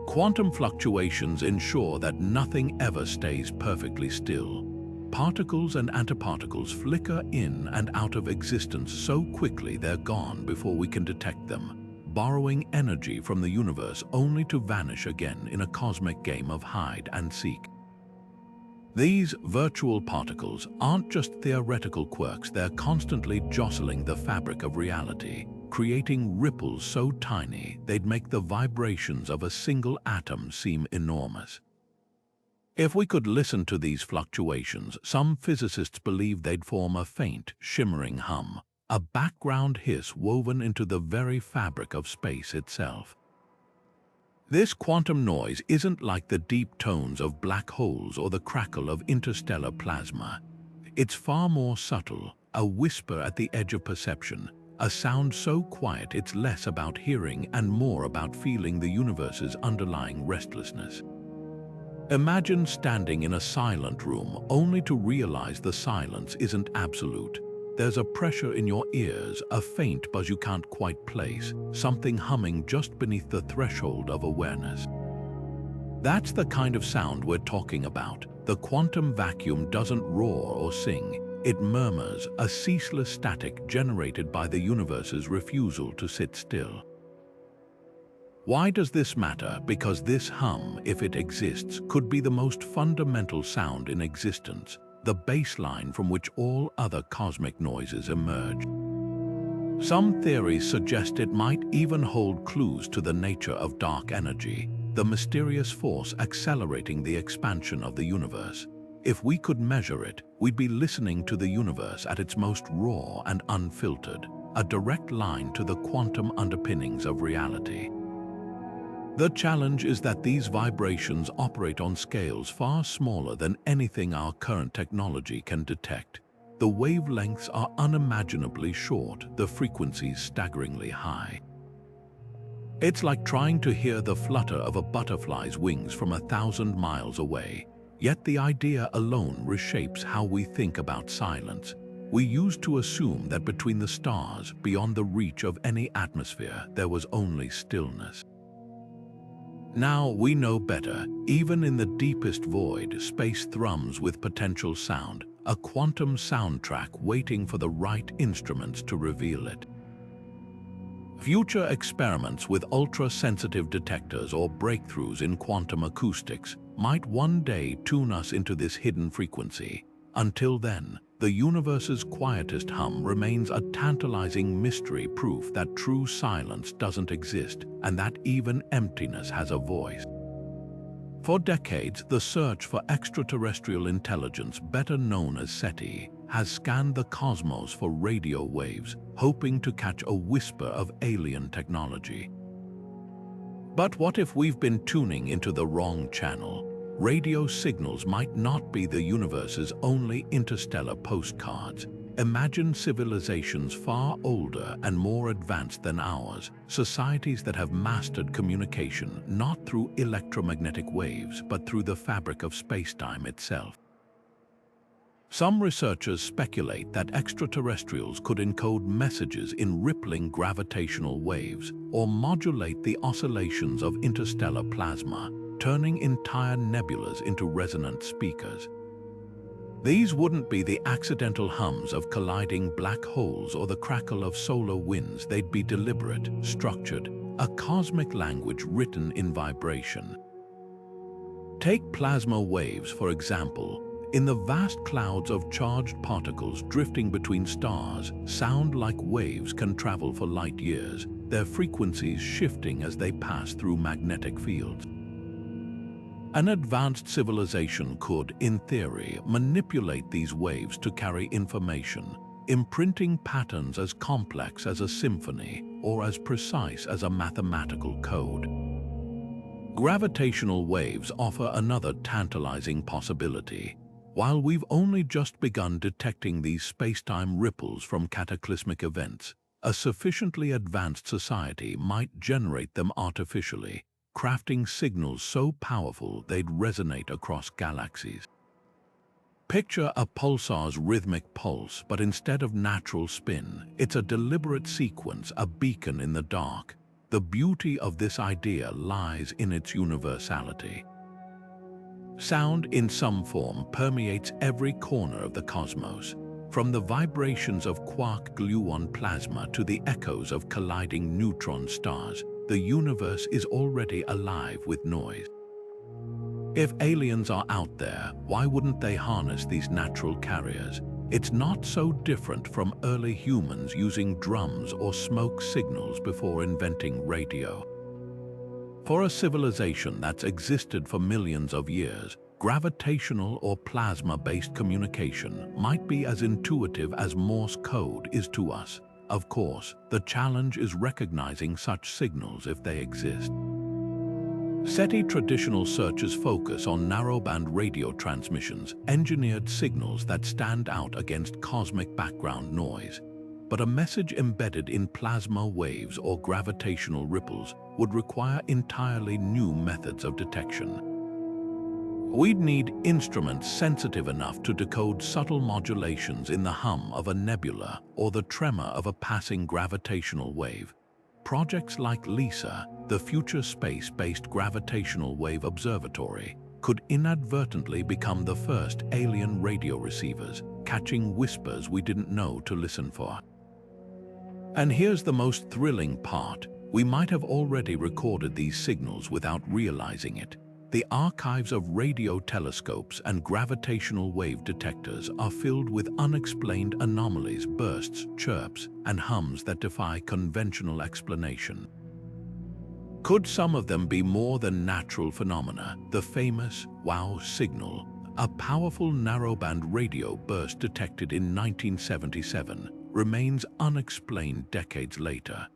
Quantum fluctuations ensure that nothing ever stays perfectly still. Particles and antiparticles flicker in and out of existence so quickly they're gone before we can detect them, borrowing energy from the universe only to vanish again in a cosmic game of hide and seek. These virtual particles aren't just theoretical quirks, they're constantly jostling the fabric of reality, creating ripples so tiny they'd make the vibrations of a single atom seem enormous. If we could listen to these fluctuations, some physicists believe they'd form a faint, shimmering hum, a background hiss woven into the very fabric of space itself. This quantum noise isn't like the deep tones of black holes or the crackle of interstellar plasma. It's far more subtle, a whisper at the edge of perception, a sound so quiet it's less about hearing and more about feeling the universe's underlying restlessness. Imagine standing in a silent room only to realize the silence isn't absolute. There's a pressure in your ears, a faint buzz you can't quite place, something humming just beneath the threshold of awareness. That's the kind of sound we're talking about. The quantum vacuum doesn't roar or sing. It murmurs, a ceaseless static generated by the universe's refusal to sit still. Why does this matter? Because this hum, if it exists, could be the most fundamental sound in existence, the baseline from which all other cosmic noises emerge. Some theories suggest it might even hold clues to the nature of dark energy, the mysterious force accelerating the expansion of the universe. If we could measure it, we'd be listening to the universe at its most raw and unfiltered, a direct line to the quantum underpinnings of reality. The challenge is that these vibrations operate on scales far smaller than anything our current technology can detect. The wavelengths are unimaginably short, the frequencies staggeringly high. It's like trying to hear the flutter of a butterfly's wings from 1,000 miles away. Yet the idea alone reshapes how we think about silence. We used to assume that between the stars, beyond the reach of any atmosphere, there was only stillness. Now we know better. Even in the deepest void, space thrums with potential sound, a quantum soundtrack waiting for the right instruments to reveal it. Future experiments with ultra-sensitive detectors or breakthroughs in quantum acoustics might one day tune us into this hidden frequency. Until then, the universe's quietest hum remains a tantalizing mystery, proof that true silence doesn't exist and that even emptiness has a voice. For decades, the search for extraterrestrial intelligence, better known as SETI, has scanned the cosmos for radio waves, hoping to catch a whisper of alien technology. But what if we've been tuning into the wrong channel? Radio signals might not be the universe's only interstellar postcards. Imagine civilizations far older and more advanced than ours, societies that have mastered communication not through electromagnetic waves but through the fabric of spacetime itself. Some researchers speculate that extraterrestrials could encode messages in rippling gravitational waves or modulate the oscillations of interstellar plasma, turning entire nebulas into resonant speakers. These wouldn't be the accidental hums of colliding black holes or the crackle of solar winds. They'd be deliberate, structured, a cosmic language written in vibration. Take plasma waves, for example. In the vast clouds of charged particles drifting between stars, sound like waves can travel for light years, their frequencies shifting as they pass through magnetic fields. An advanced civilization could, in theory, manipulate these waves to carry information, imprinting patterns as complex as a symphony or as precise as a mathematical code. Gravitational waves offer another tantalizing possibility. While we've only just begun detecting these space-time ripples from cataclysmic events, a sufficiently advanced society might generate them artificially, crafting signals so powerful they'd resonate across galaxies. Picture a pulsar's rhythmic pulse, but instead of natural spin, it's a deliberate sequence, a beacon in the dark. The beauty of this idea lies in its universality. Sound, in some form, permeates every corner of the cosmos, from the vibrations of quark-gluon plasma to the echoes of colliding neutron stars. The universe is already alive with noise. If aliens are out there, why wouldn't they harness these natural carriers? It's not so different from early humans using drums or smoke signals before inventing radio. For a civilization that's existed for millions of years, gravitational or plasma-based communication might be as intuitive as Morse code is to us. Of course, the challenge is recognizing such signals if they exist. SETI traditional searches focus on narrowband radio transmissions, engineered signals that stand out against cosmic background noise. But a message embedded in plasma waves or gravitational ripples would require entirely new methods of detection. We'd need instruments sensitive enough to decode subtle modulations in the hum of a nebula or the tremor of a passing gravitational wave. Projects like LISA, the future space-based gravitational wave observatory, could inadvertently become the first alien radio receivers, catching whispers we didn't know to listen for. And here's the most thrilling part. We might have already recorded these signals without realizing it. The archives of radio telescopes and gravitational wave detectors are filled with unexplained anomalies, bursts, chirps, and hums that defy conventional explanation. Could some of them be more than natural phenomena? The famous wow signal, a powerful narrowband radio burst detected in 1977, remains unexplained decades later.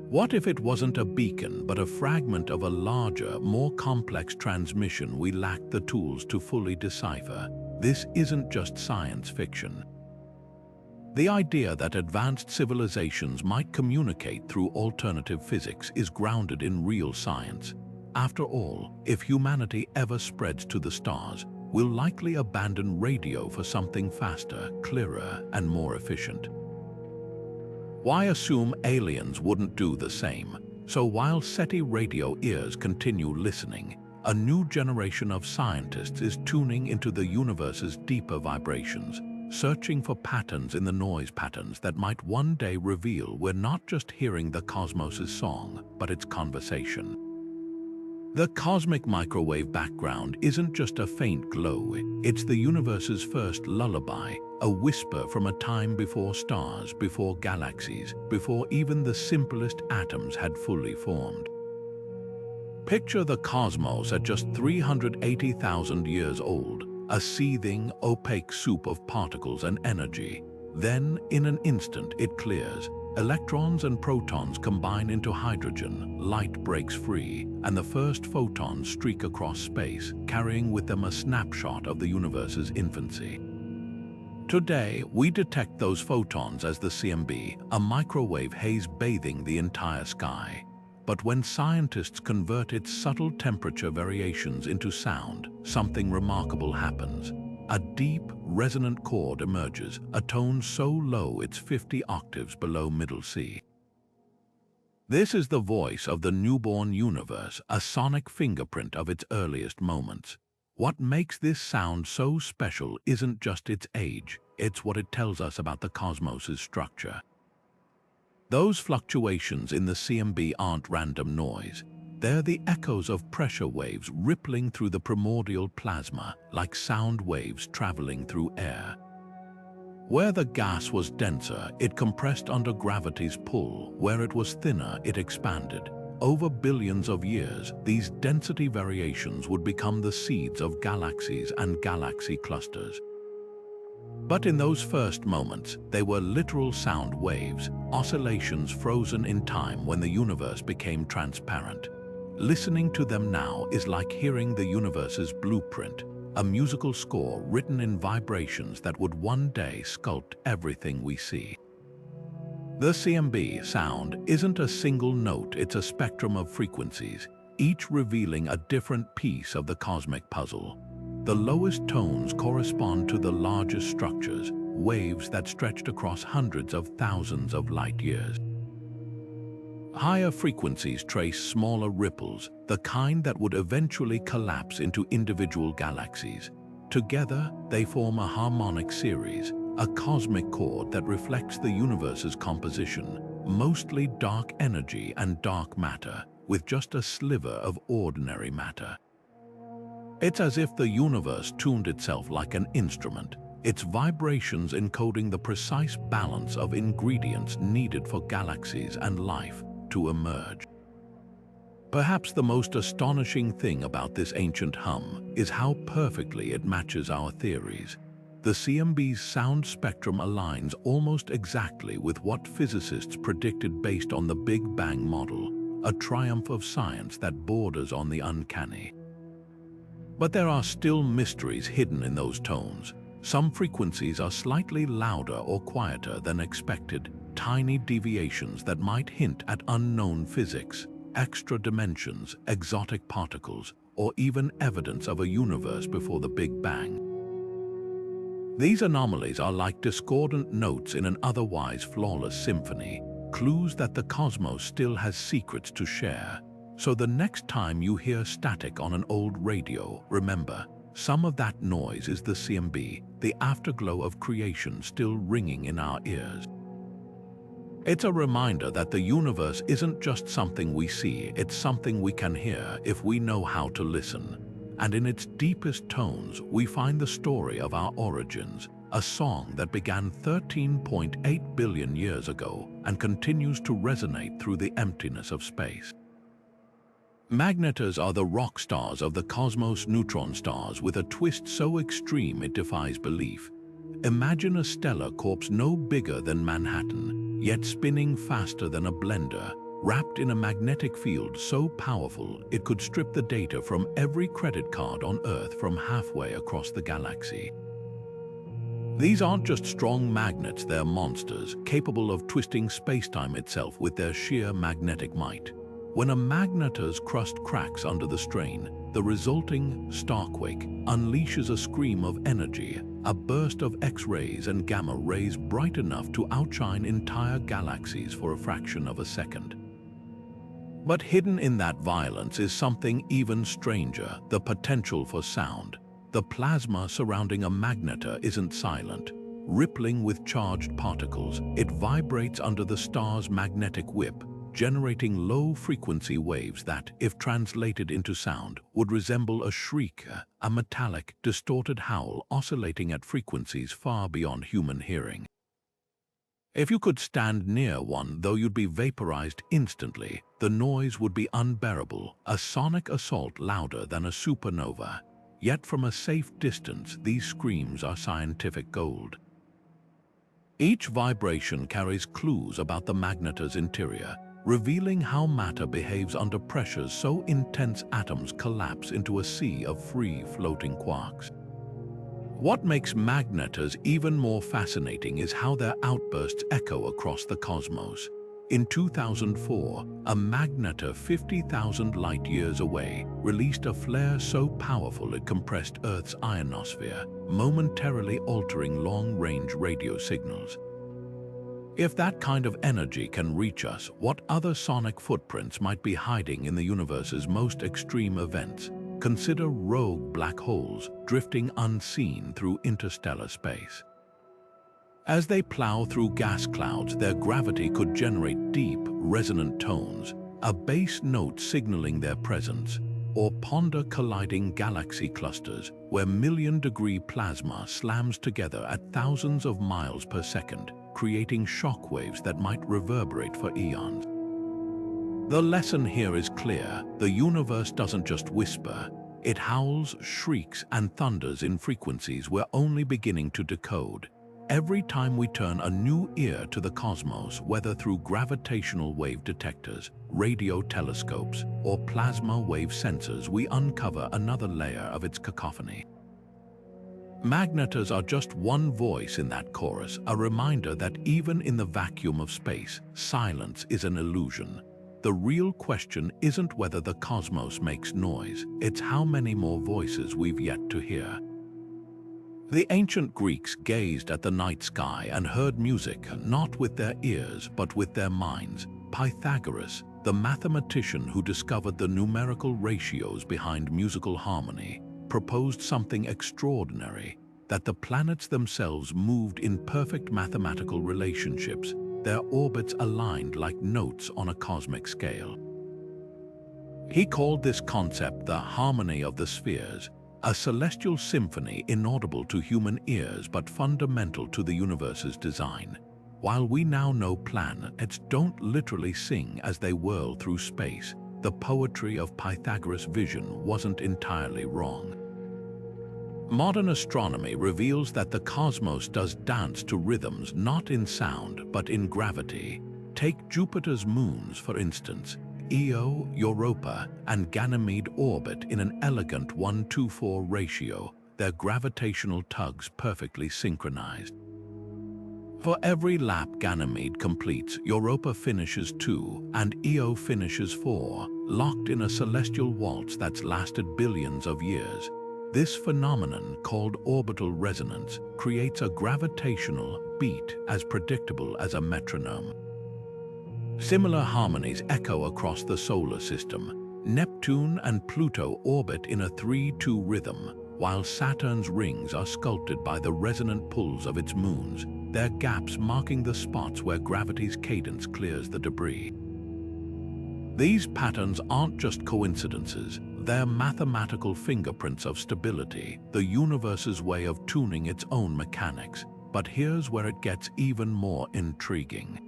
What if it wasn't a beacon, but a fragment of a larger, more complex transmission we lack the tools to fully decipher? This isn't just science fiction. The idea that advanced civilizations might communicate through alternative physics is grounded in real science. After all, if humanity ever spreads to the stars, we'll likely abandon radio for something faster, clearer, and more efficient. Why assume aliens wouldn't do the same? So while SETI radio ears continue listening, a new generation of scientists is tuning into the universe's deeper vibrations, searching for patterns in the noise patterns that might one day reveal we're not just hearing the cosmos's song, but its conversation. The cosmic microwave background isn't just a faint glow, it's the universe's first lullaby, a whisper from a time before stars, before galaxies, before even the simplest atoms had fully formed. Picture the cosmos at just 380,000 years old, a seething, opaque soup of particles and energy. Then, in an instant, it clears. Electrons and protons combine into hydrogen, light breaks free, and the first photons streak across space, carrying with them a snapshot of the universe's infancy. Today, we detect those photons as the CMB, a microwave haze bathing the entire sky. But when scientists convert its subtle temperature variations into sound, something remarkable happens. a deep, resonant chord emerges, a tone so low it's 50 octaves below middle C. This is the voice of the newborn universe, a sonic fingerprint of its earliest moments. What makes this sound so special isn't just its age, it's what it tells us about the cosmos's structure. Those fluctuations in the CMB aren't random noise. They're the echoes of pressure waves rippling through the primordial plasma, like sound waves traveling through air. Where the gas was denser, it compressed under gravity's pull. Where it was thinner, it expanded. Over billions of years, these density variations would become the seeds of galaxies and galaxy clusters. But in those first moments, they were literal sound waves, oscillations frozen in time when the universe became transparent. Listening to them now is like hearing the universe's blueprint, a musical score written in vibrations that would one day sculpt everything we see. The CMB sound isn't a single note, it's a spectrum of frequencies, each revealing a different piece of the cosmic puzzle. The lowest tones correspond to the largest structures, waves that stretched across hundreds of thousands of light years. Higher frequencies trace smaller ripples, the kind that would eventually collapse into individual galaxies. Together, they form a harmonic series, a cosmic chord that reflects the universe's composition, mostly dark energy and dark matter, with just a sliver of ordinary matter. It's as if the universe tuned itself like an instrument, its vibrations encoding the precise balance of ingredients needed for galaxies and life to emerge. Perhaps the most astonishing thing about this ancient hum is how perfectly it matches our theories. The CMB's sound spectrum aligns almost exactly with what physicists predicted based on the Big Bang model, a triumph of science that borders on the uncanny. But there are still mysteries hidden in those tones. Some frequencies are slightly louder or quieter than expected, tiny deviations that might hint at unknown physics, extra dimensions, exotic particles, or even evidence of a universe before the Big Bang. These anomalies are like discordant notes in an otherwise flawless symphony, clues that the cosmos still has secrets to share. So the next time you hear static on an old radio, remember, some of that noise is the CMB, the afterglow of creation still ringing in our ears. It's a reminder that the universe isn't just something we see, it's something we can hear if we know how to listen. And in its deepest tones, we find the story of our origins, a song that began 13.8 billion years ago and continues to resonate through the emptiness of space. Magnetars are the rock stars of the cosmos, neutron stars with a twist so extreme it defies belief. Imagine a stellar corpse no bigger than Manhattan, yet spinning faster than a blender, wrapped in a magnetic field so powerful it could strip the data from every credit card on Earth from halfway across the galaxy. These aren't just strong magnets, they're monsters, capable of twisting spacetime itself with their sheer magnetic might. When a magnetar's crust cracks under the strain, the resulting starquake unleashes a scream of energy, a burst of X-rays and gamma rays bright enough to outshine entire galaxies for a fraction of a second. But hidden in that violence is something even stranger, the potential for sound. The plasma surrounding a magnetar isn't silent. Rippling with charged particles, it vibrates under the star's magnetic whip, generating low-frequency waves that, if translated into sound, would resemble a shriek, a metallic, distorted howl oscillating at frequencies far beyond human hearing. If you could stand near one, though you'd be vaporized instantly, the noise would be unbearable, a sonic assault louder than a supernova. Yet from a safe distance, these screams are scientific gold. Each vibration carries clues about the magnetar's interior, revealing how matter behaves under pressures so intense atoms collapse into a sea of free-floating quarks. What makes magnetars even more fascinating is how their outbursts echo across the cosmos. In 2004, a magnetar 50,000 light-years away released a flare so powerful it compressed Earth's ionosphere, momentarily altering long-range radio signals. If that kind of energy can reach us, what other sonic footprints might be hiding in the universe's most extreme events? Consider rogue black holes drifting unseen through interstellar space. As they plow through gas clouds, their gravity could generate deep, resonant tones, a bass note signaling their presence, or ponder colliding galaxy clusters where million-degree plasma slams together at thousands of miles per second, creating shockwaves that might reverberate for eons. The lesson here is clear: the universe doesn't just whisper, it howls, shrieks, and thunders in frequencies we're only beginning to decode. Every time we turn a new ear to the cosmos, whether through gravitational wave detectors, radio telescopes, or plasma wave sensors, we uncover another layer of its cacophony. Magnetars are just one voice in that chorus, a reminder that even in the vacuum of space, silence is an illusion. The real question isn't whether the cosmos makes noise, it's how many more voices we've yet to hear. The ancient Greeks gazed at the night sky and heard music not with their ears but with their minds. Pythagoras, the mathematician who discovered the numerical ratios behind musical harmony, proposed something extraordinary: that the planets themselves moved in perfect mathematical relationships, their orbits aligned like notes on a cosmic scale. He called this concept the harmony of the spheres, a celestial symphony inaudible to human ears but fundamental to the universe's design. While we now know planets don't literally sing as they whirl through space, the poetry of Pythagoras' vision wasn't entirely wrong. Modern astronomy reveals that the cosmos does dance to rhythms not in sound but in gravity. Take Jupiter's moons, for instance. Io, Europa, and Ganymede orbit in an elegant 1:4 ratio, their gravitational tugs perfectly synchronized. For every lap Ganymede completes, Europa finishes 2 and Io finishes 4, locked in a celestial waltz that's lasted billions of years. This phenomenon, called orbital resonance, creates a gravitational beat as predictable as a metronome. Similar harmonies echo across the solar system. Neptune and Pluto orbit in a 3-2 rhythm, while Saturn's rings are sculpted by the resonant pulls of its moons, their gaps marking the spots where gravity's cadence clears the debris. These patterns aren't just coincidences, they're mathematical fingerprints of stability, the universe's way of tuning its own mechanics. But here's where it gets even more intriguing.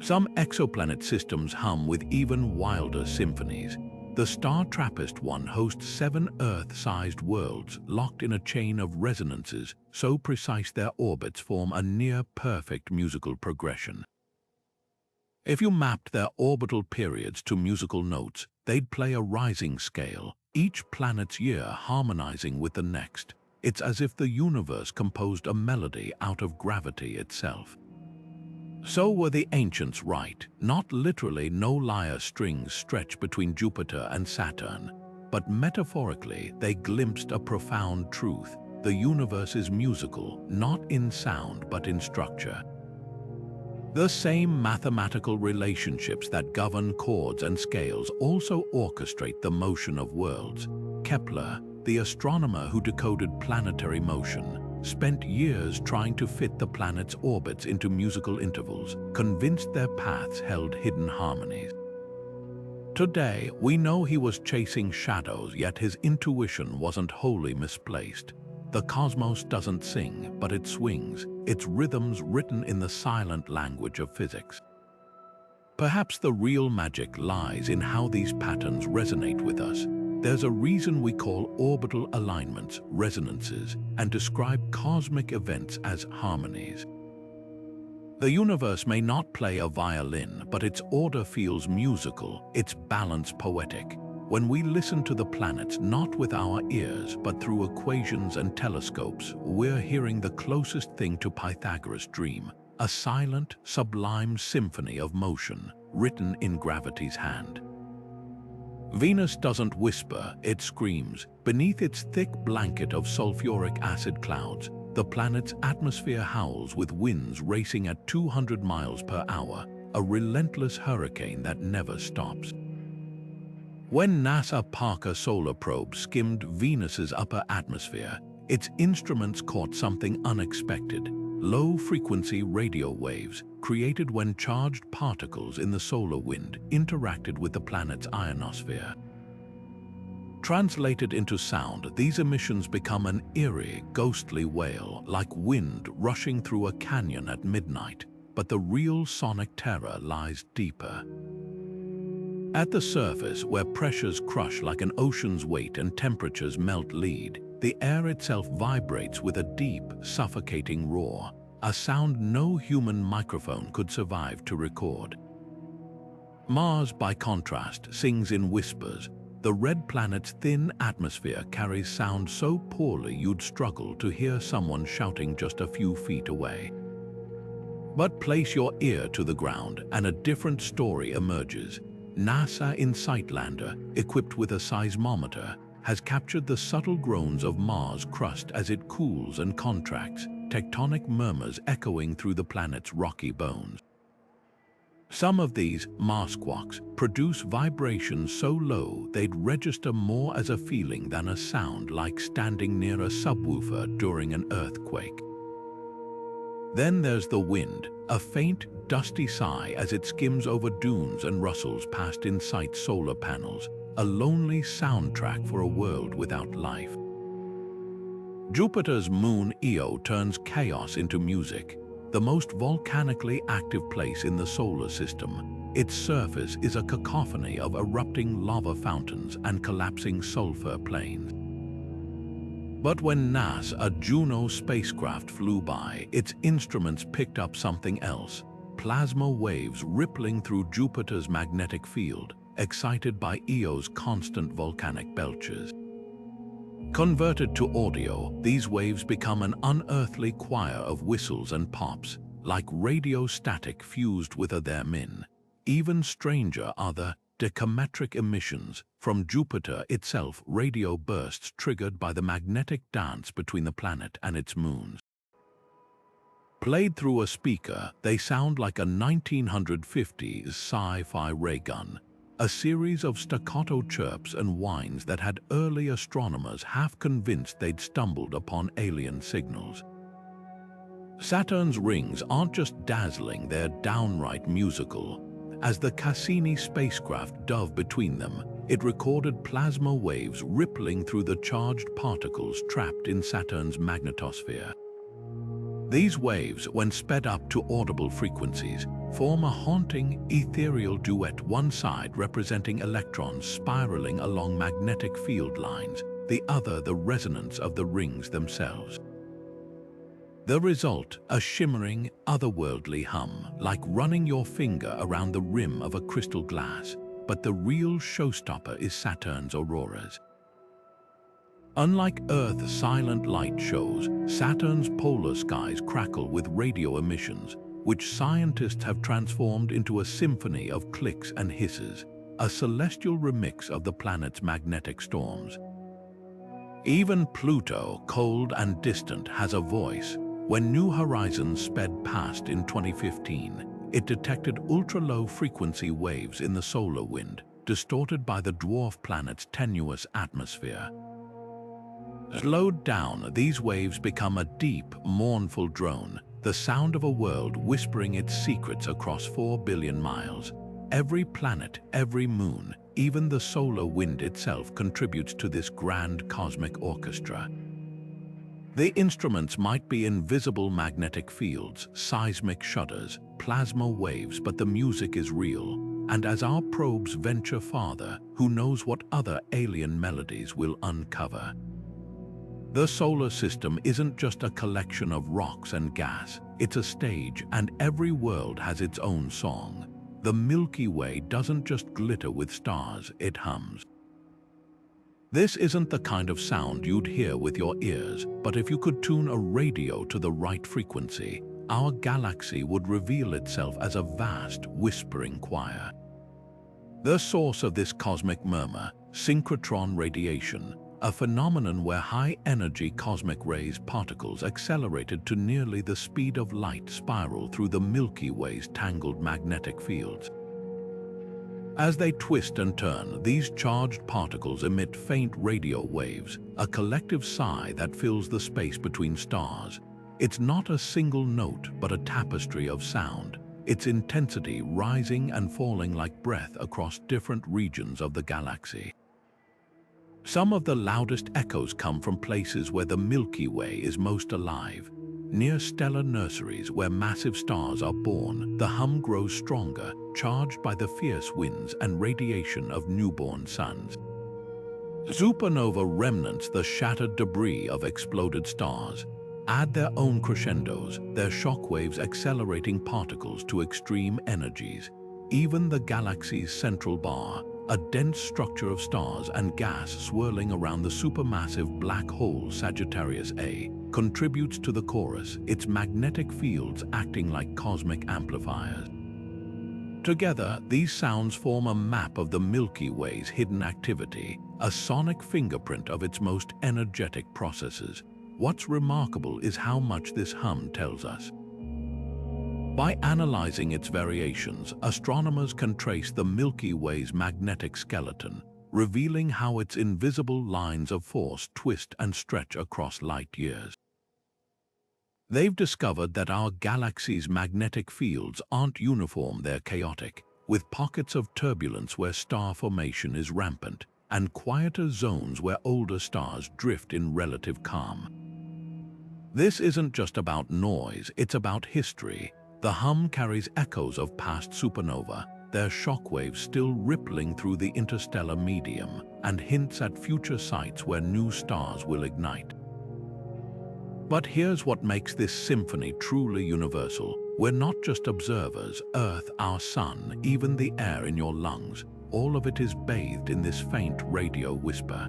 Some exoplanet systems hum with even wilder symphonies. The star TRAPPIST-1 hosts 7 Earth-sized worlds locked in a chain of resonances so precise their orbits form a near-perfect musical progression. If you mapped their orbital periods to musical notes, they'd play a rising scale, each planet's year harmonizing with the next. It's as if the universe composed a melody out of gravity itself. So were the ancients right. Not literally no lyre strings stretch between Jupiter and Saturn, but metaphorically they glimpsed a profound truth. The universe is musical, not in sound but in structure. The same mathematical relationships that govern chords and scales also orchestrate the motion of worlds. Kepler, the astronomer who decoded planetary motion, spent years trying to fit the planets' orbits into musical intervals, convinced their paths held hidden harmonies. Today, we know he was chasing shadows, yet his intuition wasn't wholly misplaced. The cosmos doesn't sing, but it swings, its rhythms written in the silent language of physics. Perhaps the real magic lies in how these patterns resonate with us. There's a reason we call orbital alignments resonances and describe cosmic events as harmonies. The universe may not play a violin, but its order feels musical, its balance poetic. When we listen to the planets not with our ears but through equations and telescopes, we're hearing the closest thing to Pythagoras' dream, a silent, sublime symphony of motion written in gravity's hand. Venus doesn't whisper, it screams. Beneath its thick blanket of sulfuric acid clouds, the planet's atmosphere howls with winds racing at 200 miles per hour, a relentless hurricane that never stops. When NASA Parker solar probe skimmed Venus's upper atmosphere, its instruments caught something unexpected: low-frequency radio waves created when charged particles in the solar wind interacted with the planet's ionosphere. Translated into sound, these emissions become an eerie, ghostly wail, like wind rushing through a canyon at midnight. But the real sonic terror lies deeper. At the surface, where pressures crush like an ocean's weight and temperatures melt lead, the air itself vibrates with a deep, suffocating roar, a sound no human microphone could survive to record. Mars, by contrast, sings in whispers. The red planet's thin atmosphere carries sound so poorly you'd struggle to hear someone shouting just a few feet away. But place your ear to the ground and a different story emerges. NASA InSight lander, equipped with a seismometer, has captured the subtle groans of Mars' crust as it cools and contracts, tectonic murmurs echoing through the planet's rocky bones. Some of these Mars quarks produce vibrations so low they'd register more as a feeling than a sound, like standing near a subwoofer during an earthquake. Then there's the wind, a faint, dusty sigh as it skims over dunes and rustles past InSight's solar panels, a lonely soundtrack for a world without life. Jupiter's moon Io turns chaos into music. The most volcanically active place in the solar system, its surface is a cacophony of erupting lava fountains and collapsing sulfur plains. But when NASA Juno spacecraft flew by, its instruments picked up something else: plasma waves rippling through Jupiter's magnetic field, excited by Io's constant volcanic belches. Converted to audio, these waves become an unearthly choir of whistles and pops, like radio static fused with a theremin. Even stranger are the decametric emissions from Jupiter itself, radio bursts triggered by the magnetic dance between the planet and its moons. Played through a speaker, they sound like a 1950s sci-fi ray gun, a series of staccato chirps and whines that had early astronomers half convinced they'd stumbled upon alien signals. Saturn's rings aren't just dazzling, they're downright musical. As the Cassini spacecraft dove between them, it recorded plasma waves rippling through the charged particles trapped in Saturn's magnetosphere. These waves, when sped up to audible frequencies, form a haunting, ethereal duet, one side representing electrons spiraling along magnetic field lines, the other the resonance of the rings themselves. The result, a shimmering, otherworldly hum, like running your finger around the rim of a crystal glass. But the real showstopper is Saturn's auroras. Unlike Earth's silent light shows, Saturn's polar skies crackle with radio emissions, which scientists have transformed into a symphony of clicks and hisses, a celestial remix of the planet's magnetic storms. Even Pluto, cold and distant, has a voice. When New Horizons sped past in 2015, it detected ultra-low frequency waves in the solar wind, distorted by the dwarf planet's tenuous atmosphere. Slowed down, these waves become a deep, mournful drone, the sound of a world whispering its secrets across 4 billion miles. Every planet, every moon, even the solar wind itself contributes to this grand cosmic orchestra. The instruments might be invisible magnetic fields, seismic shudders, plasma waves, but the music is real. And as our probes venture farther, who knows what other alien melodies will uncover? The solar system isn't just a collection of rocks and gas, it's a stage, and every world has its own song. The Milky Way doesn't just glitter with stars, it hums. This isn't the kind of sound you'd hear with your ears, but if you could tune a radio to the right frequency, our galaxy would reveal itself as a vast, whispering choir. The source of this cosmic murmur, synchrotron radiation, a phenomenon where high-energy cosmic rays particles accelerated to nearly the speed of light spiral through the Milky Way's tangled magnetic fields. As they twist and turn, these charged particles emit faint radio waves, a collective sigh that fills the space between stars. It's not a single note, but a tapestry of sound, its intensity rising and falling like breath across different regions of the galaxy. Some of the loudest echoes come from places where the Milky Way is most alive. Near stellar nurseries where massive stars are born, the hum grows stronger, charged by the fierce winds and radiation of newborn suns. Supernova remnants, the shattered debris of exploded stars, add their own crescendos, their shockwaves accelerating particles to extreme energies. Even the galaxy's central bar, a dense structure of stars and gas swirling around the supermassive black hole Sagittarius A, contributes to the chorus, its magnetic fields acting like cosmic amplifiers. Together, these sounds form a map of the Milky Way's hidden activity, a sonic fingerprint of its most energetic processes. What's remarkable is how much this hum tells us. By analyzing its variations, astronomers can trace the Milky Way's magnetic skeleton, revealing how its invisible lines of force twist and stretch across light years. They've discovered that our galaxy's magnetic fields aren't uniform, they're chaotic, with pockets of turbulence where star formation is rampant, and quieter zones where older stars drift in relative calm. This isn't just about noise, it's about history. The hum carries echoes of past supernova, their shockwaves still rippling through the interstellar medium, and hints at future sites where new stars will ignite. But here's what makes this symphony truly universal. We're not just observers. Earth, our sun, even the air in your lungs, all of it is bathed in this faint radio whisper.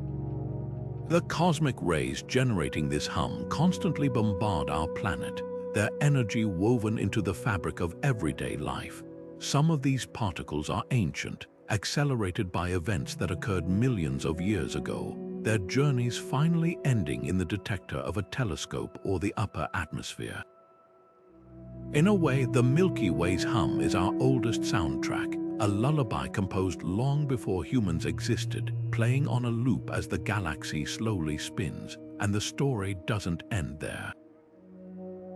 The cosmic rays generating this hum constantly bombard our planet, their energy woven into the fabric of everyday life. Some of these particles are ancient, accelerated by events that occurred millions of years ago, their journeys finally ending in the detector of a telescope or the upper atmosphere. In a way, the Milky Way's hum is our oldest soundtrack, a lullaby composed long before humans existed, playing on a loop as the galaxy slowly spins, and the story doesn't end there.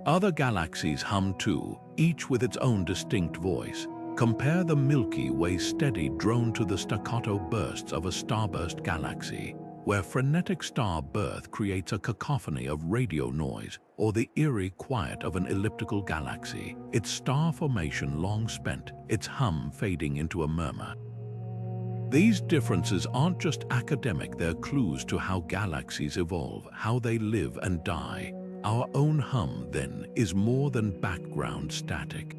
Other galaxies hum too, each with its own distinct voice. Compare the Milky Way's steady drone to the staccato bursts of a starburst galaxy, where frenetic star birth creates a cacophony of radio noise, or the eerie quiet of an elliptical galaxy, its star formation long spent, its hum fading into a murmur. These differences aren't just academic, they're clues to how galaxies evolve, how they live and die. Our own hum, then, is more than background static.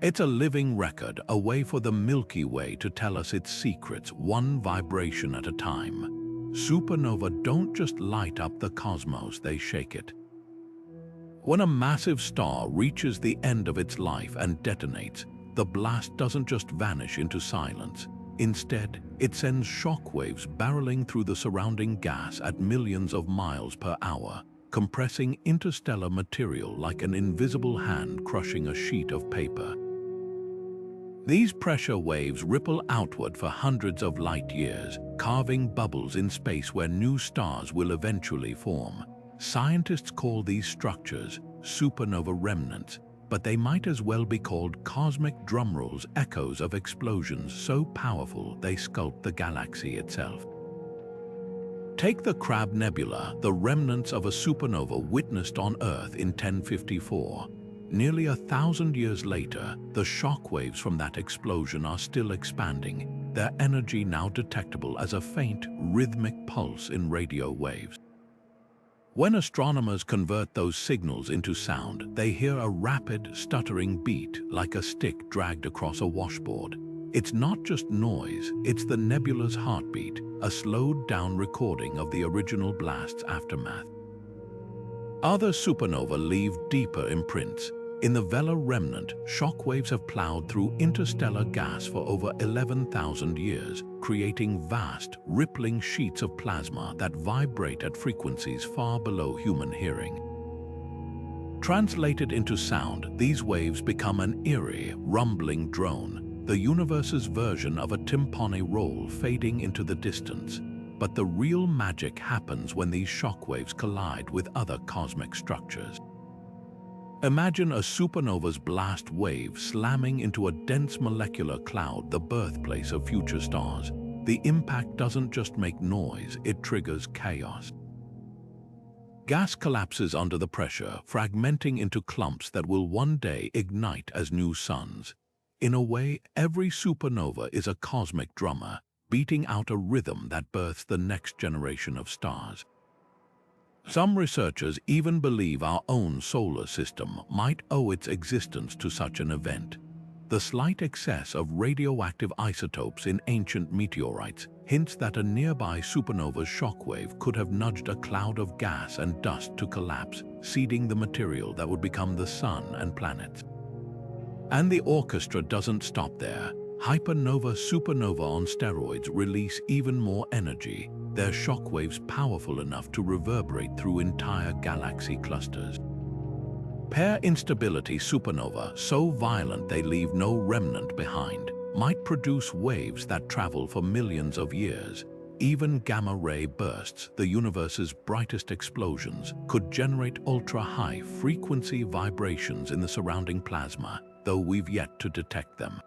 It's a living record, a way for the Milky Way to tell us its secrets, one vibration at a time. Supernova don't just light up the cosmos, they shake it. When a massive star reaches the end of its life and detonates, the blast doesn't just vanish into silence. Instead, it sends shockwaves barreling through the surrounding gas at millions of miles per hour, compressing interstellar material like an invisible hand crushing a sheet of paper. These pressure waves ripple outward for hundreds of light years, carving bubbles in space where new stars will eventually form. Scientists call these structures supernova remnants, but they might as well be called cosmic drumrolls, echoes of explosions so powerful they sculpt the galaxy itself. Take the Crab Nebula, the remnants of a supernova witnessed on Earth in 1054. Nearly 1,000 years later, the shockwaves from that explosion are still expanding, their energy now detectable as a faint, rhythmic pulse in radio waves. When astronomers convert those signals into sound, they hear a rapid, stuttering beat like a stick dragged across a washboard. It's not just noise, it's the nebula's heartbeat, a slowed-down recording of the original blast's aftermath. Other supernovae leave deeper imprints. In the Vela remnant, shockwaves have plowed through interstellar gas for over 11,000 years, creating vast, rippling sheets of plasma that vibrate at frequencies far below human hearing. Translated into sound, these waves become an eerie, rumbling drone, the universe's version of a timpani roll fading into the distance. But the real magic happens when these shockwaves collide with other cosmic structures. Imagine a supernova's blast wave slamming into a dense molecular cloud, the birthplace of future stars. The impact doesn't just make noise, it triggers chaos. Gas collapses under the pressure, fragmenting into clumps that will one day ignite as new suns. In a way, every supernova is a cosmic drummer, beating out a rhythm that births the next generation of stars. Some researchers even believe our own solar system might owe its existence to such an event. The slight excess of radioactive isotopes in ancient meteorites hints that a nearby supernova's shockwave could have nudged a cloud of gas and dust to collapse, seeding the material that would become the sun and planets. And the orchestra doesn't stop there. Hypernova supernova on steroids release even more energy, their shockwaves powerful enough to reverberate through entire galaxy clusters. Pair instability supernova, so violent they leave no remnant behind, might produce waves that travel for millions of years. Even gamma-ray bursts, the universe's brightest explosions, could generate ultra-high frequency vibrations in the surrounding plasma, though we've yet to detect them.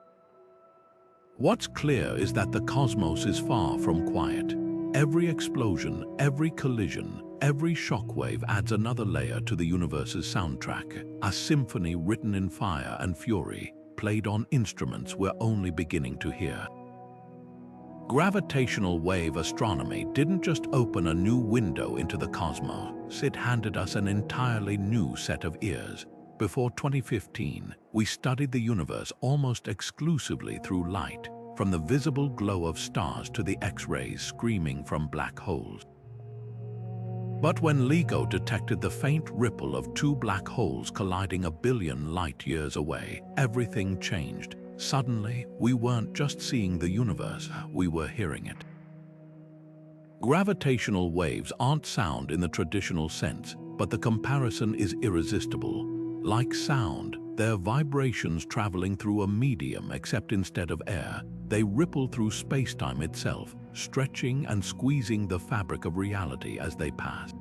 What's clear is that the cosmos is far from quiet. Every explosion, every collision, every shockwave adds another layer to the universe's soundtrack, a symphony written in fire and fury, played on instruments we're only beginning to hear. Gravitational wave astronomy didn't just open a new window into the cosmos, it handed us an entirely new set of ears. Before 2015, we studied the universe almost exclusively through light, from the visible glow of stars to the X-rays screaming from black holes. But when LIGO detected the faint ripple of two black holes colliding 1 billion light-years away, everything changed. Suddenly, we weren't just seeing the universe, we were hearing it. Gravitational waves aren't sound in the traditional sense, but the comparison is irresistible. Like sound, they're vibrations traveling through a medium, except instead of air, they ripple through space-time itself, stretching and squeezing the fabric of reality as they pass.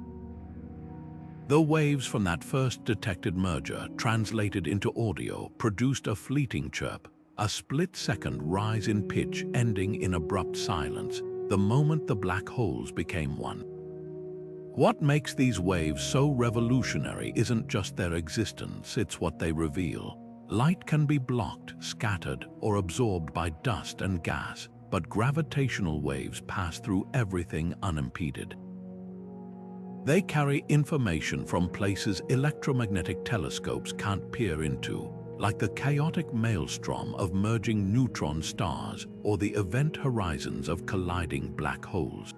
The waves from that first detected merger, translated into audio, produced a fleeting chirp, a split-second rise in pitch ending in abrupt silence, the moment the black holes became one. What makes these waves so revolutionary isn't just their existence, it's what they reveal. Light can be blocked, scattered, or absorbed by dust and gas, but gravitational waves pass through everything unimpeded. They carry information from places electromagnetic telescopes can't peer into, like the chaotic maelstrom of merging neutron stars or the event horizons of colliding black holes.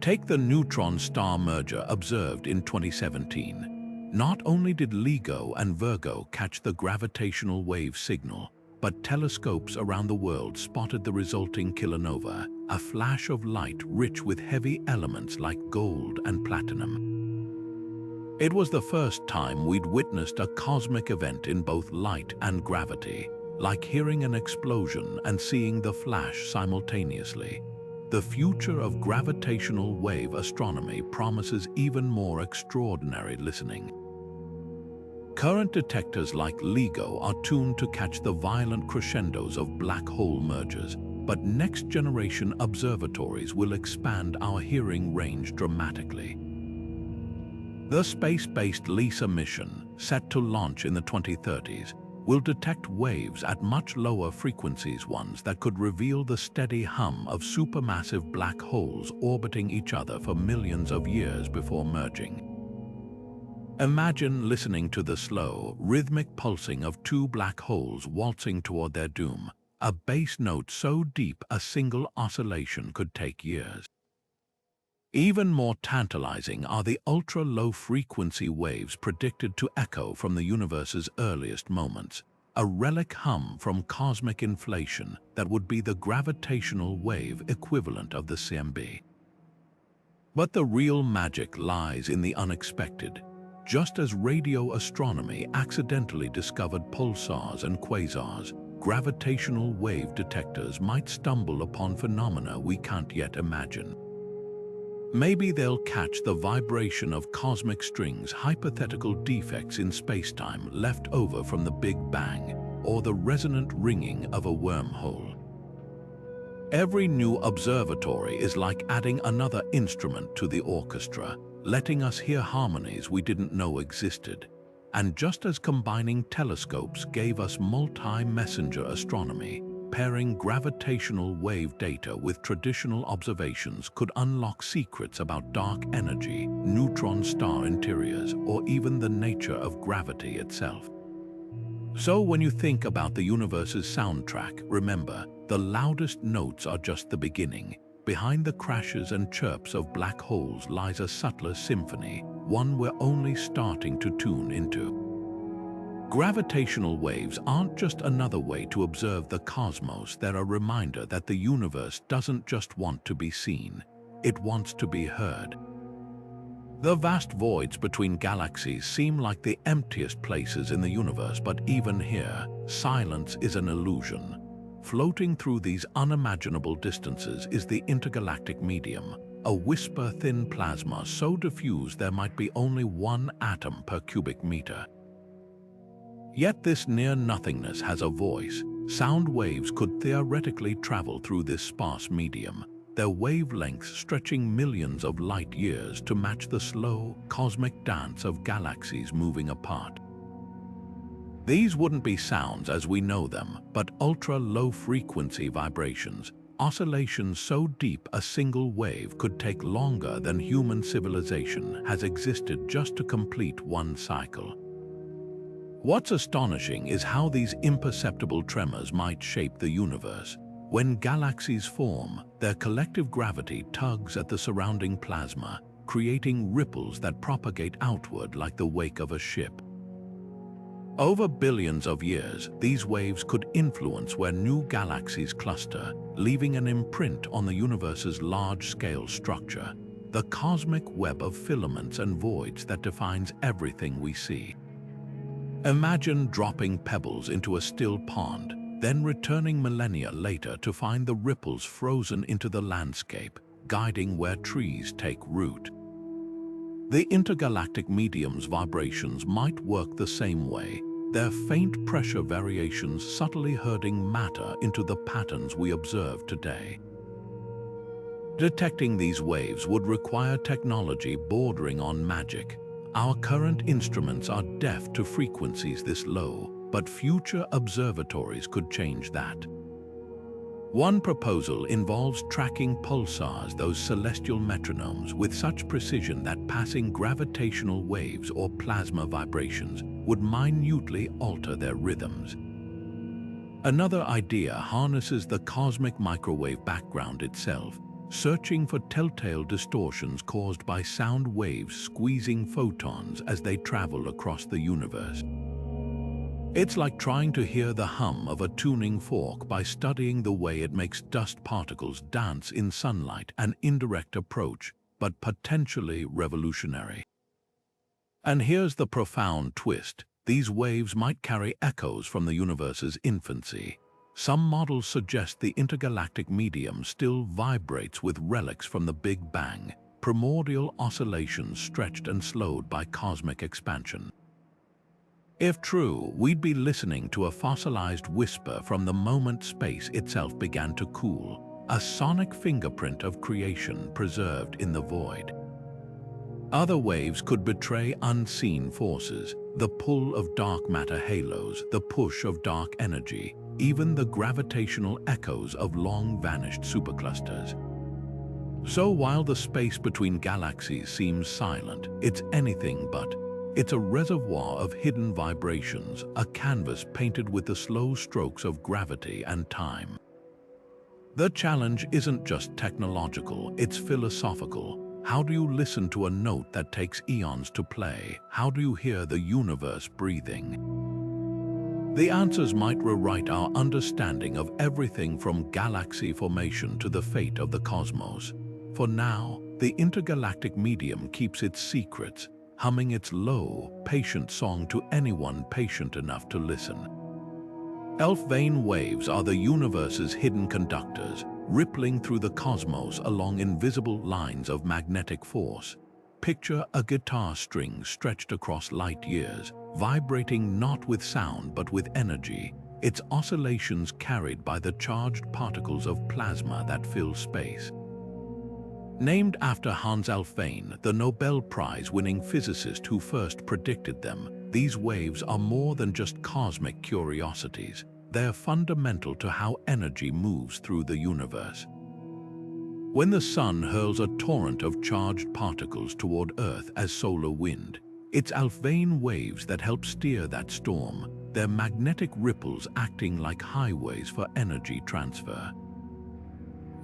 Take the neutron star merger observed in 2017. Not only did LIGO and Virgo catch the gravitational wave signal, but telescopes around the world spotted the resulting kilonova, a flash of light rich with heavy elements like gold and platinum. It was the first time we'd witnessed a cosmic event in both light and gravity, like hearing an explosion and seeing the flash simultaneously. The future of gravitational wave astronomy promises even more extraordinary listening. Current detectors like LIGO are tuned to catch the violent crescendos of black hole mergers, but next-generation observatories will expand our hearing range dramatically. The space-based LISA mission, set to launch in the 2030s, will detect waves at much lower frequencies, ones that could reveal the steady hum of supermassive black holes orbiting each other for millions of years before merging. Imagine listening to the slow, rhythmic pulsing of two black holes waltzing toward their doom, a bass note so deep a single oscillation could take years. Even more tantalizing are the ultra-low frequency waves predicted to echo from the universe's earliest moments, a relic hum from cosmic inflation that would be the gravitational wave equivalent of the CMB. But the real magic lies in the unexpected. Just as radio astronomy accidentally discovered pulsars and quasars, gravitational wave detectors might stumble upon phenomena we can't yet imagine. Maybe they'll catch the vibration of cosmic strings, hypothetical defects in spacetime left over from the Big Bang, or the resonant ringing of a wormhole. Every new observatory is like adding another instrument to the orchestra, letting us hear harmonies we didn't know existed. And just as combining telescopes gave us multi-messenger astronomy, pairing gravitational wave data with traditional observations could unlock secrets about dark energy, neutron star interiors, or even the nature of gravity itself. So when you think about the universe's soundtrack, remember, the loudest notes are just the beginning. Behind the crashes and chirps of black holes lies a subtler symphony, one we're only starting to tune into. Gravitational waves aren't just another way to observe the cosmos, they're a reminder that the universe doesn't just want to be seen, it wants to be heard. The vast voids between galaxies seem like the emptiest places in the universe, but even here, silence is an illusion. Floating through these unimaginable distances is the intergalactic medium, a whisper-thin plasma so diffuse there might be only one atom per cubic meter. Yet this near-nothingness has a voice. Sound waves could theoretically travel through this sparse medium, their wavelengths stretching millions of light-years to match the slow, cosmic dance of galaxies moving apart. These wouldn't be sounds as we know them, but ultra-low frequency vibrations, oscillations so deep a single wave could take longer than human civilization has existed just to complete one cycle. What's astonishing is how these imperceptible tremors might shape the universe. When galaxies form, their collective gravity tugs at the surrounding plasma, creating ripples that propagate outward like the wake of a ship. Over billions of years, these waves could influence where new galaxies cluster, leaving an imprint on the universe's large-scale structure, the cosmic web of filaments and voids that defines everything we see. Imagine dropping pebbles into a still pond, then returning millennia later to find the ripples frozen into the landscape, guiding where trees take root. The intergalactic medium's vibrations might work the same way, their faint pressure variations subtly herding matter into the patterns we observe today. Detecting these waves would require technology bordering on magic. Our current instruments are deaf to frequencies this low, but future observatories could change that. One proposal involves tracking pulsars, those celestial metronomes, with such precision that passing gravitational waves or plasma vibrations would minutely alter their rhythms. Another idea harnesses the cosmic microwave background itself, searching for telltale distortions caused by sound waves squeezing photons as they travel across the universe. It's like trying to hear the hum of a tuning fork by studying the way it makes dust particles dance in sunlight, an indirect approach, but potentially revolutionary. And here's the profound twist. These waves might carry echoes from the universe's infancy. Some models suggest the intergalactic medium still vibrates with relics from the Big Bang, primordial oscillations stretched and slowed by cosmic expansion. If true, we'd be listening to a fossilized whisper from the moment space itself began to cool, a sonic fingerprint of creation preserved in the void. Other waves could betray unseen forces, the pull of dark matter halos, the push of dark energy, even the gravitational echoes of long-vanished superclusters. So while the space between galaxies seems silent, it's anything but. It's a reservoir of hidden vibrations, a canvas painted with the slow strokes of gravity and time. The challenge isn't just technological, it's philosophical. How do you listen to a note that takes eons to play? How do you hear the universe breathing? The answers might rewrite our understanding of everything from galaxy formation to the fate of the cosmos. For now, the intergalactic medium keeps its secrets, humming its low, patient song to anyone patient enough to listen. Elf-vane waves are the universe's hidden conductors, rippling through the cosmos along invisible lines of magnetic force. Picture a guitar string stretched across light years, vibrating not with sound but with energy, its oscillations carried by the charged particles of plasma that fill space. Named after Hans Elf-Vane, the Nobel Prize-winning physicist who first predicted them, these waves are more than just cosmic curiosities. They're fundamental to how energy moves through the universe. When the sun hurls a torrent of charged particles toward Earth as solar wind, it's Elf-Vane waves that help steer that storm, their magnetic ripples acting like highways for energy transfer.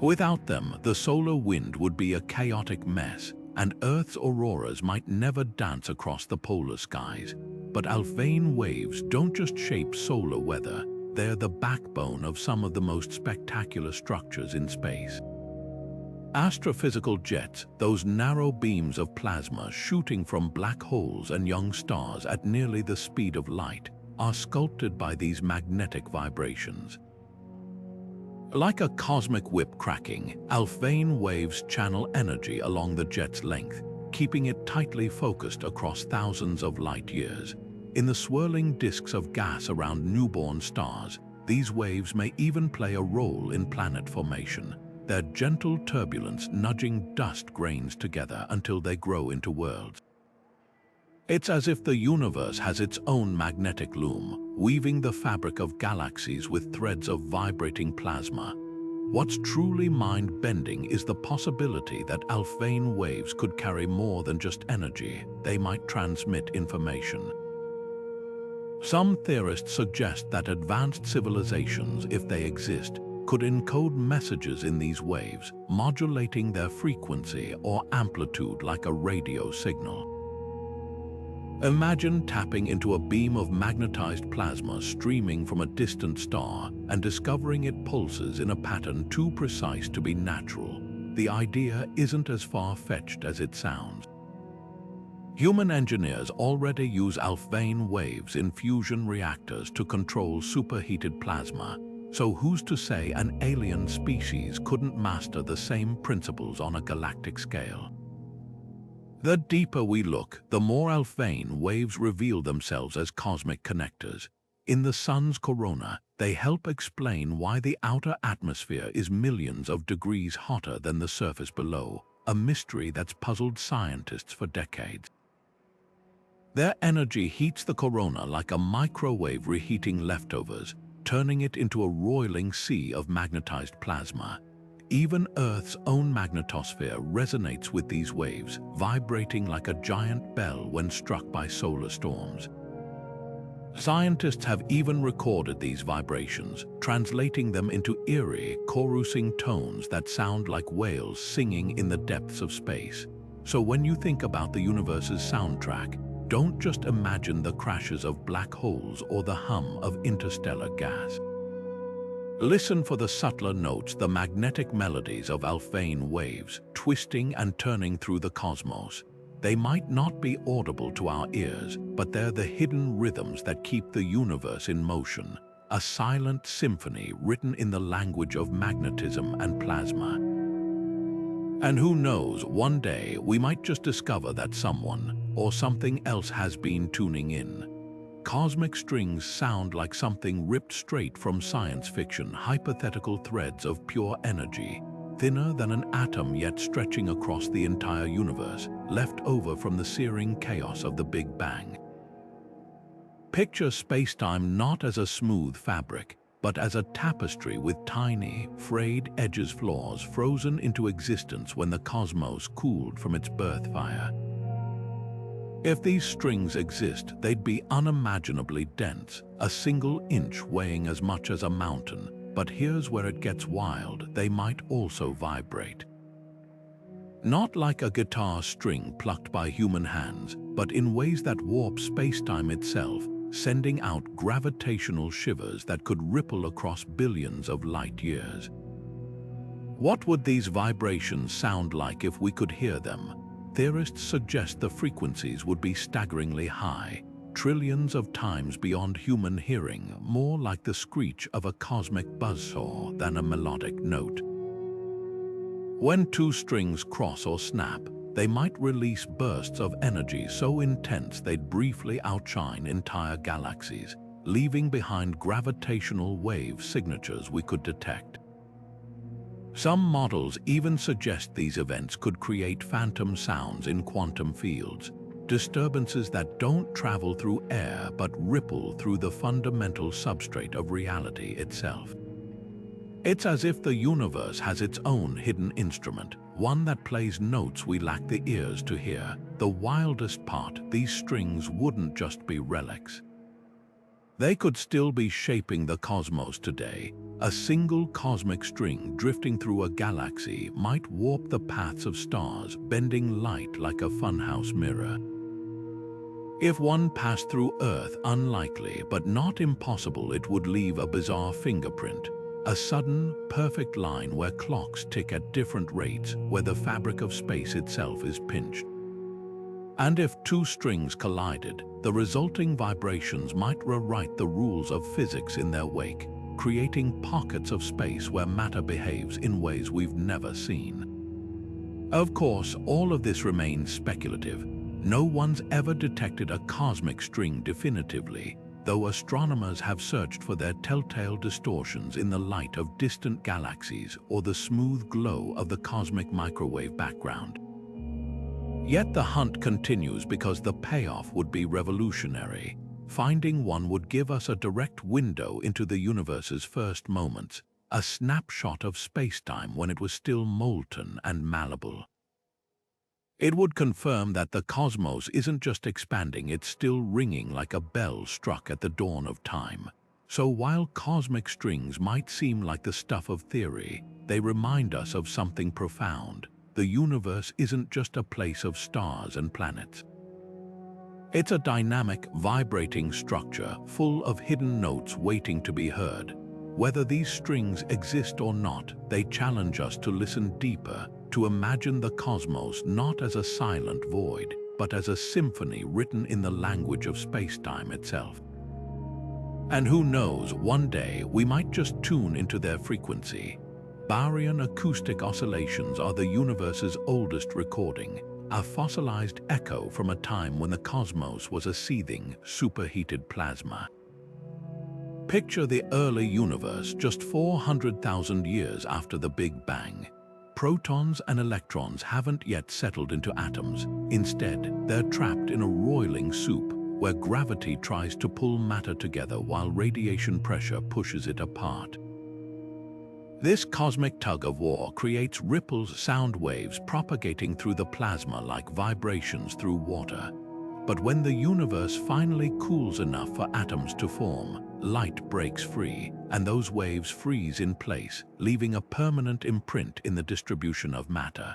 Without them, the solar wind would be a chaotic mess, and Earth's auroras might never dance across the polar skies. But Elf-Vane waves don't just shape solar weather, they're the backbone of some of the most spectacular structures in space. Astrophysical jets, those narrow beams of plasma shooting from black holes and young stars at nearly the speed of light, are sculpted by these magnetic vibrations. Like a cosmic whip cracking, Elf-Vane waves channel energy along the jet's length, keeping it tightly focused across thousands of light years. In the swirling disks of gas around newborn stars, these waves may even play a role in planet formation, their gentle turbulence nudging dust grains together until they grow into worlds. It's as if the universe has its own magnetic loom, weaving the fabric of galaxies with threads of vibrating plasma. What's truly mind-bending is the possibility that Elf-Vane waves could carry more than just energy. They might transmit information. Some theorists suggest that advanced civilizations, if they exist, could encode messages in these waves, modulating their frequency or amplitude like a radio signal. Imagine tapping into a beam of magnetized plasma streaming from a distant star and discovering it pulses in a pattern too precise to be natural. The idea isn't as far-fetched as it sounds. Human engineers already use Elf-Vane waves in fusion reactors to control superheated plasma, so who's to say an alien species couldn't master the same principles on a galactic scale? The deeper we look, the more Elf-Vane waves reveal themselves as cosmic connectors. In the sun's corona, they help explain why the outer atmosphere is millions of degrees hotter than the surface below, a mystery that's puzzled scientists for decades. Their energy heats the corona like a microwave reheating leftovers, turning it into a roiling sea of magnetized plasma. Even Earth's own magnetosphere resonates with these waves, vibrating like a giant bell when struck by solar storms. Scientists have even recorded these vibrations, translating them into eerie, chorusing tones that sound like whales singing in the depths of space. So when you think about the universe's soundtrack, don't just imagine the crashes of black holes or the hum of interstellar gas. Listen for the subtler notes, the magnetic melodies of Elf-Vane waves, twisting and turning through the cosmos. They might not be audible to our ears, but they're the hidden rhythms that keep the universe in motion, a silent symphony written in the language of magnetism and plasma. And who knows, one day we might just discover that someone or something else has been tuning in. Cosmic strings sound like something ripped straight from science fiction, hypothetical threads of pure energy, thinner than an atom yet stretching across the entire universe, left over from the searing chaos of the Big Bang. Picture space-time not as a smooth fabric, but as a tapestry with tiny, frayed edges, flaws frozen into existence when the cosmos cooled from its birth fire. If these strings exist, they'd be unimaginably dense, a single inch weighing as much as a mountain. But here's where it gets wild, they might also vibrate. Not like a guitar string plucked by human hands, but in ways that warp space-time itself, sending out gravitational shivers that could ripple across billions of light years. What would these vibrations sound like if we could hear them? Theorists suggest the frequencies would be staggeringly high, trillions of times beyond human hearing, more like the screech of a cosmic buzzsaw than a melodic note. When two strings cross or snap, they might release bursts of energy so intense they'd briefly outshine entire galaxies, leaving behind gravitational wave signatures we could detect. Some models even suggest these events could create phantom sounds in quantum fields, disturbances that don't travel through air but ripple through the fundamental substrate of reality itself. It's as if the universe has its own hidden instrument, one that plays notes we lack the ears to hear. The wildest part, these strings wouldn't just be relics. They could still be shaping the cosmos today. A single cosmic string drifting through a galaxy might warp the paths of stars, bending light like a funhouse mirror. If one passed through Earth, unlikely but not impossible, it would leave a bizarre fingerprint. A sudden, perfect line where clocks tick at different rates, where the fabric of space itself is pinched. And if two strings collided, the resulting vibrations might rewrite the rules of physics in their wake, creating pockets of space where matter behaves in ways we've never seen. Of course, all of this remains speculative. No one's ever detected a cosmic string definitively, though astronomers have searched for their telltale distortions in the light of distant galaxies or the smooth glow of the cosmic microwave background. Yet the hunt continues because the payoff would be revolutionary. Finding one would give us a direct window into the universe's first moments, a snapshot of space-time when it was still molten and malleable. It would confirm that the cosmos isn't just expanding, it's still ringing like a bell struck at the dawn of time. So while cosmic strings might seem like the stuff of theory, they remind us of something profound. The universe isn't just a place of stars and planets. It's a dynamic, vibrating structure full of hidden notes waiting to be heard. Whether these strings exist or not, they challenge us to listen deeper, to imagine the cosmos not as a silent void, but as a symphony written in the language of space-time itself. And who knows, one day we might just tune into their frequency. Baryon acoustic oscillations are the universe's oldest recording, a fossilized echo from a time when the cosmos was a seething, superheated plasma. Picture the early universe just 400,000 years after the Big Bang. Protons and electrons haven't yet settled into atoms. Instead, they're trapped in a roiling soup where gravity tries to pull matter together while radiation pressure pushes it apart. This cosmic tug-of-war creates ripples, sound waves propagating through the plasma like vibrations through water. But when the universe finally cools enough for atoms to form, light breaks free, and those waves freeze in place, leaving a permanent imprint in the distribution of matter.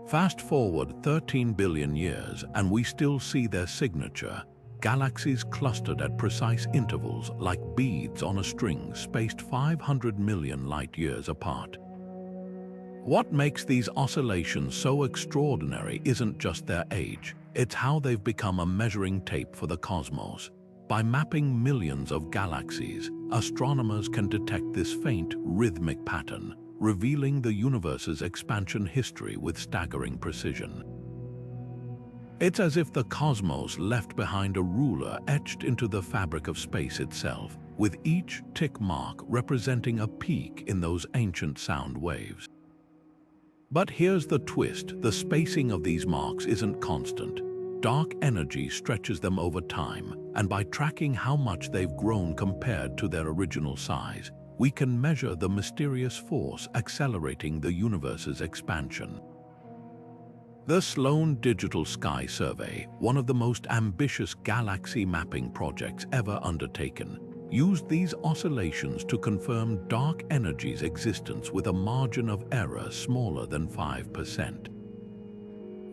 Fast forward 13 billion years, and we still see their signature. Galaxies clustered at precise intervals like beads on a string spaced 500 million light-years apart. What makes these oscillations so extraordinary isn't just their age, it's how they've become a measuring tape for the cosmos. By mapping millions of galaxies, astronomers can detect this faint, rhythmic pattern, revealing the universe's expansion history with staggering precision. It's as if the cosmos left behind a ruler etched into the fabric of space itself, with each tick mark representing a peak in those ancient sound waves. But here's the twist: the spacing of these marks isn't constant. Dark energy stretches them over time, and by tracking how much they've grown compared to their original size, we can measure the mysterious force accelerating the universe's expansion. The Sloan Digital Sky Survey, one of the most ambitious galaxy mapping projects ever undertaken, used these oscillations to confirm dark energy's existence with a margin of error smaller than 5%.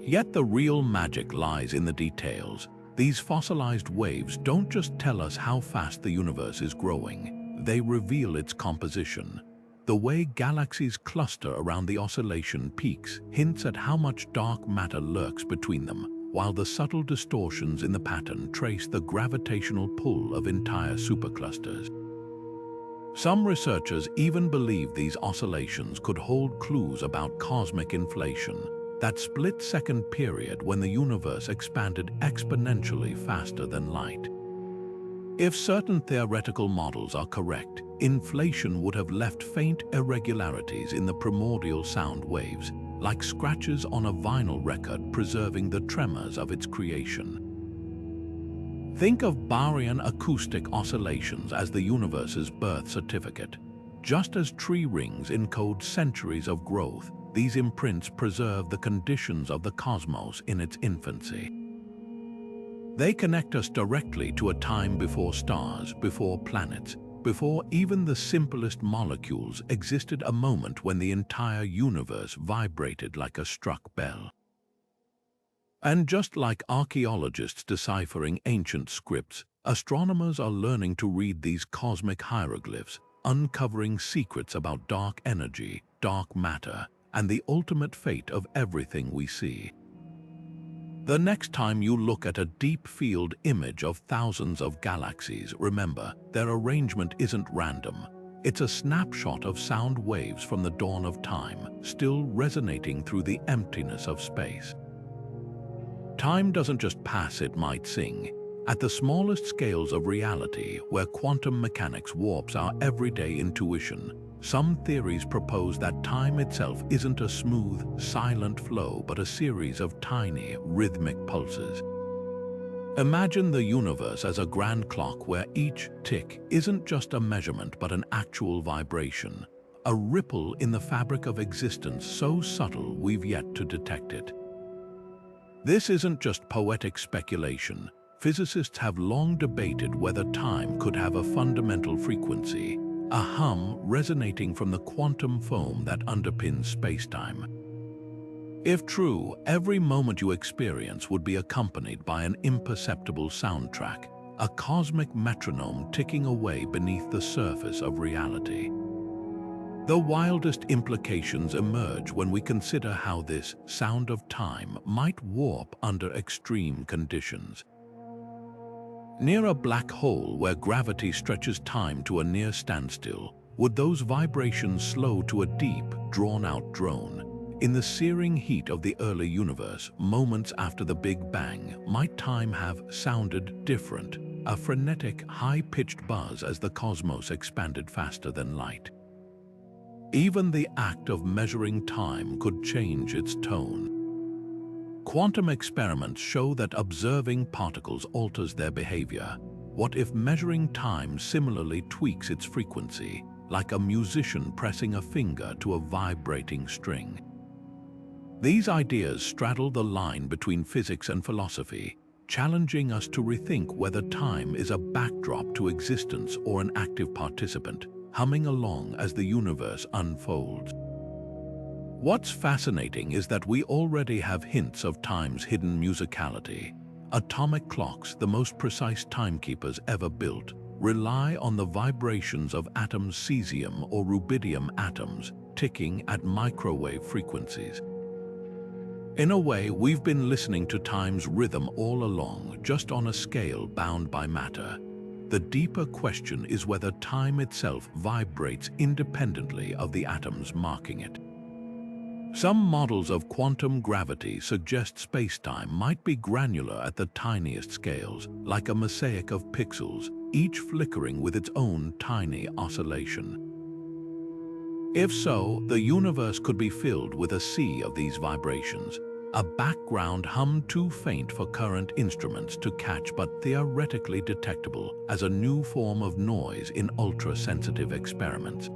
Yet the real magic lies in the details. These fossilized waves don't just tell us how fast the universe is growing, they reveal its composition. The way galaxies cluster around the oscillation peaks hints at how much dark matter lurks between them, while the subtle distortions in the pattern trace the gravitational pull of entire superclusters. Some researchers even believe these oscillations could hold clues about cosmic inflation, that split-second period when the universe expanded exponentially faster than light. If certain theoretical models are correct, inflation would have left faint irregularities in the primordial sound waves, like scratches on a vinyl record preserving the tremors of its creation. Think of Baryon acoustic oscillations as the universe's birth certificate. Just as tree rings encode centuries of growth, these imprints preserve the conditions of the cosmos in its infancy. They connect us directly to a time before stars, before planets, before even the simplest molecules existed, a moment when the entire universe vibrated like a struck bell. And just like archaeologists deciphering ancient scripts, astronomers are learning to read these cosmic hieroglyphs, uncovering secrets about dark energy, dark matter, and the ultimate fate of everything we see. The next time you look at a deep field image of thousands of galaxies, remember, their arrangement isn't random. It's a snapshot of sound waves from the dawn of time, still resonating through the emptiness of space. Time doesn't just pass, it might sing. At the smallest scales of reality, where quantum mechanics warps our everyday intuition, some theories propose that time itself isn't a smooth, silent flow but a series of tiny, rhythmic pulses. Imagine the universe as a grand clock where each tick isn't just a measurement but an actual vibration, a ripple in the fabric of existence so subtle we've yet to detect it. This isn't just poetic speculation. Physicists have long debated whether time could have a fundamental frequency, a hum resonating from the quantum foam that underpins spacetime. If true, every moment you experience would be accompanied by an imperceptible soundtrack, a cosmic metronome ticking away beneath the surface of reality. The wildest implications emerge when we consider how this sound of time might warp under extreme conditions. Near a black hole where gravity stretches time to a near standstill, would those vibrations slow to a deep, drawn-out drone? In the searing heat of the early universe, moments after the Big Bang, might time have sounded different, a frenetic, high-pitched buzz as the cosmos expanded faster than light? Even the act of measuring time could change its tone. Quantum experiments show that observing particles alters their behavior. What if measuring time similarly tweaks its frequency, like a musician pressing a finger to a vibrating string? These ideas straddle the line between physics and philosophy, challenging us to rethink whether time is a backdrop to existence or an active participant, humming along as the universe unfolds. What's fascinating is that we already have hints of time's hidden musicality. Atomic clocks, the most precise timekeepers ever built, rely on the vibrations of atoms, cesium or rubidium atoms, ticking at microwave frequencies. In a way, we've been listening to time's rhythm all along, just on a scale bound by matter. The deeper question is whether time itself vibrates independently of the atoms marking it. Some models of quantum gravity suggest spacetime might be granular at the tiniest scales, like a mosaic of pixels, each flickering with its own tiny oscillation. If so, the universe could be filled with a sea of these vibrations, a background hum too faint for current instruments to catch but theoretically detectable as a new form of noise in ultra-sensitive experiments.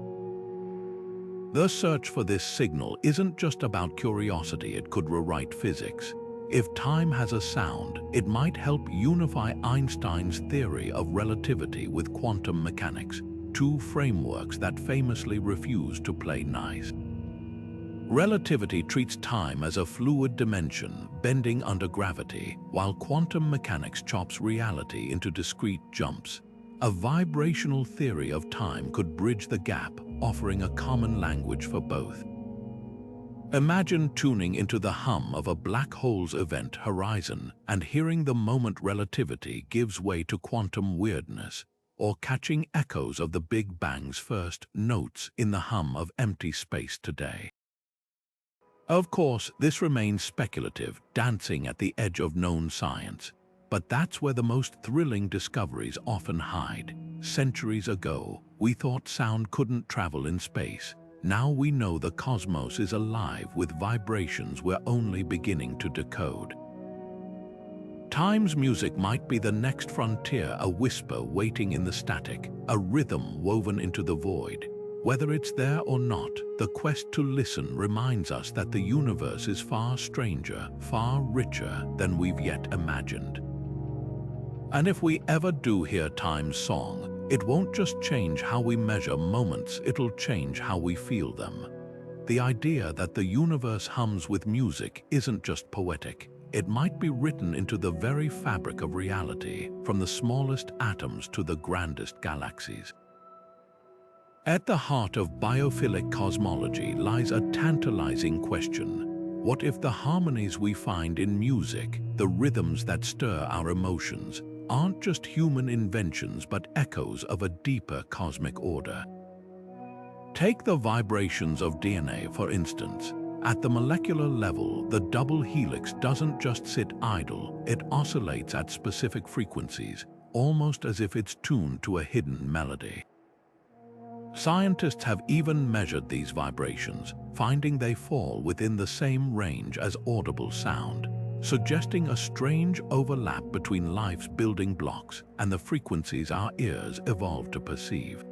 The search for this signal isn't just about curiosity, it could rewrite physics. If time has a sound, it might help unify Einstein's theory of relativity with quantum mechanics, two frameworks that famously refuse to play nice. Relativity treats time as a fluid dimension bending under gravity, while quantum mechanics chops reality into discrete jumps. A vibrational theory of time could bridge the gap, offering a common language for both. Imagine tuning into the hum of a black hole's event horizon and hearing the moment relativity gives way to quantum weirdness, or catching echoes of the Big Bang's first notes in the hum of empty space today. Of course, this remains speculative, dancing at the edge of known science, but that's where the most thrilling discoveries often hide. Centuries ago, we thought sound couldn't travel in space. Now we know the cosmos is alive with vibrations we're only beginning to decode. Time's music might be the next frontier, a whisper waiting in the static, a rhythm woven into the void. Whether it's there or not, the quest to listen reminds us that the universe is far stranger, far richer than we've yet imagined. And if we ever do hear time's song, it won't just change how we measure moments, it'll change how we feel them. The idea that the universe hums with music isn't just poetic. It might be written into the very fabric of reality, from the smallest atoms to the grandest galaxies. At the heart of biophilic cosmology lies a tantalizing question. What if the harmonies we find in music, the rhythms that stir our emotions, aren't just human inventions but echoes of a deeper cosmic order? Take the vibrations of DNA, for instance. At the molecular level, the double helix doesn't just sit idle, it oscillates at specific frequencies, almost as if it's tuned to a hidden melody. Scientists have even measured these vibrations, finding they fall within the same range as audible sound, suggesting a strange overlap between life's building blocks and the frequencies our ears evolved to perceive.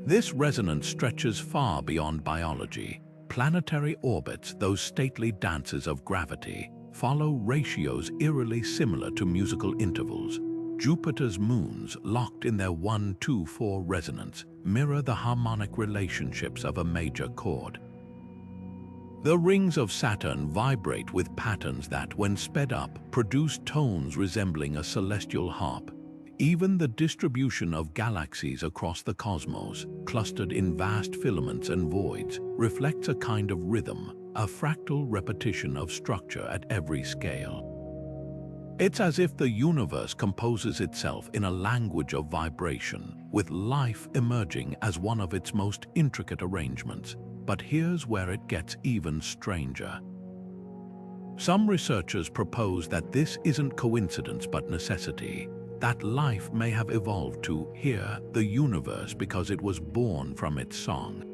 This resonance stretches far beyond biology. Planetary orbits, those stately dances of gravity, follow ratios eerily similar to musical intervals. Jupiter's moons, locked in their 1-2-4 resonance, mirror the harmonic relationships of a major chord. The rings of Saturn vibrate with patterns that, when sped up, produce tones resembling a celestial harp. Even the distribution of galaxies across the cosmos, clustered in vast filaments and voids, reflects a kind of rhythm, a fractal repetition of structure at every scale. It's as if the universe composes itself in a language of vibration, with life emerging as one of its most intricate arrangements. But here's where it gets even stranger. Some researchers propose that this isn't coincidence but necessity, that life may have evolved to hear the universe because it was born from its song.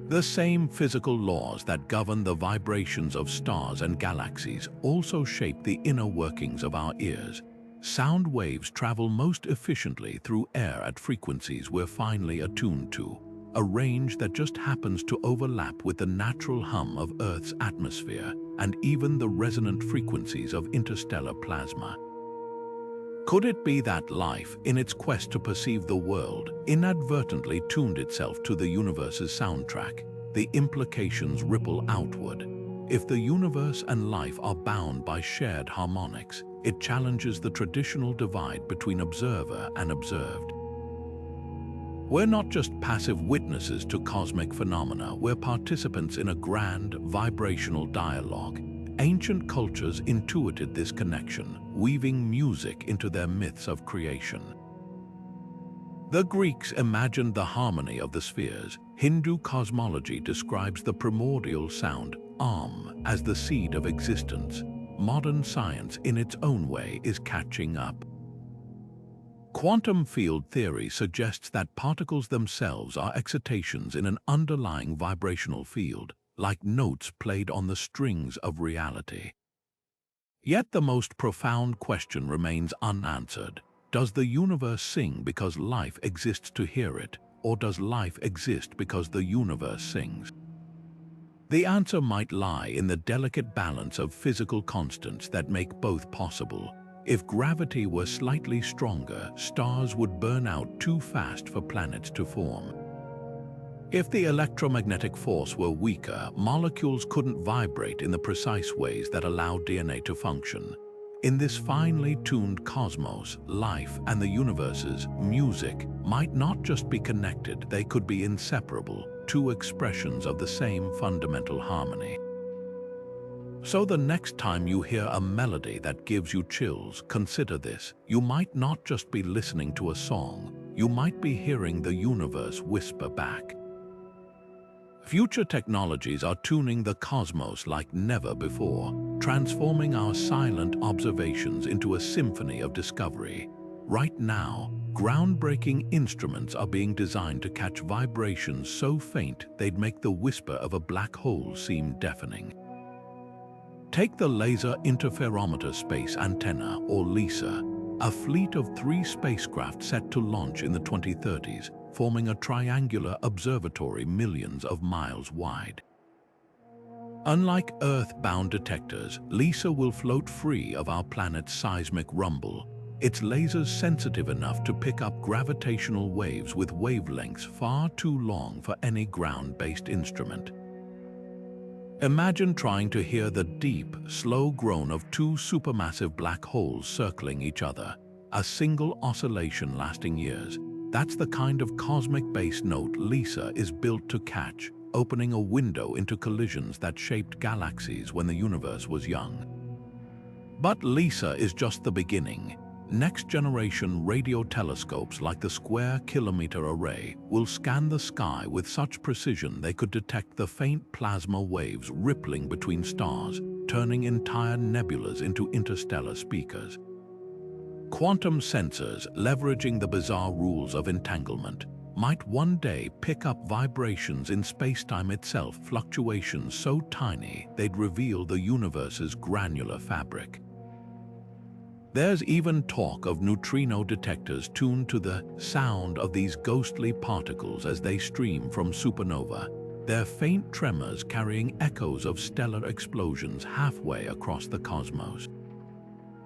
The same physical laws that govern the vibrations of stars and galaxies also shape the inner workings of our ears. Sound waves travel most efficiently through air at frequencies we're finely attuned to, a range that just happens to overlap with the natural hum of Earth's atmosphere and even the resonant frequencies of interstellar plasma. Could it be that life, in its quest to perceive the world, inadvertently tuned itself to the universe's soundtrack? The implications ripple outward. If the universe and life are bound by shared harmonics, it challenges the traditional divide between observer and observed. We're not just passive witnesses to cosmic phenomena, we're participants in a grand, vibrational dialogue. Ancient cultures intuited this connection, weaving music into their myths of creation. The Greeks imagined the harmony of the spheres. Hindu cosmology describes the primordial sound, as the seed of existence. Modern science, in its own way, is catching up. Quantum field theory suggests that particles themselves are excitations in an underlying vibrational field, like notes played on the strings of reality. Yet the most profound question remains unanswered. Does the universe sing because life exists to hear it, or does life exist because the universe sings? The answer might lie in the delicate balance of physical constants that make both possible. If gravity were slightly stronger, stars would burn out too fast for planets to form. If the electromagnetic force were weaker, molecules couldn't vibrate in the precise ways that allow DNA to function. In this finely tuned cosmos, life and the universe's music might not just be connected, they could be inseparable, two expressions of the same fundamental harmony. So the next time you hear a melody that gives you chills, consider this. You might not just be listening to a song, you might be hearing the universe whisper back. Future technologies are tuning the cosmos like never before, transforming our silent observations into a symphony of discovery. Right now, groundbreaking instruments are being designed to catch vibrations so faint they'd make the whisper of a black hole seem deafening. Take the Laser Interferometer Space Antenna, or LISA, a fleet of 3 spacecraft set to launch in the 2030s, forming a triangular observatory millions of miles wide. Unlike Earth-bound detectors, LISA will float free of our planet's seismic rumble. Its lasers sensitive enough to pick up gravitational waves with wavelengths far too long for any ground-based instrument. Imagine trying to hear the deep, slow groan of 2 supermassive black holes circling each other, a single oscillation lasting years. That's the kind of cosmic bass note LISA is built to catch, opening a window into collisions that shaped galaxies when the universe was young. But LISA is just the beginning. Next-generation radio telescopes like the Square Kilometre Array will scan the sky with such precision they could detect the faint plasma waves rippling between stars, turning entire nebulas into interstellar speakers. Quantum sensors, leveraging the bizarre rules of entanglement, might one day pick up vibrations in spacetime itself, fluctuations so tiny they'd reveal the universe's granular fabric. There's even talk of neutrino detectors tuned to the sound of these ghostly particles as they stream from supernova, their faint tremors carrying echoes of stellar explosions halfway across the cosmos.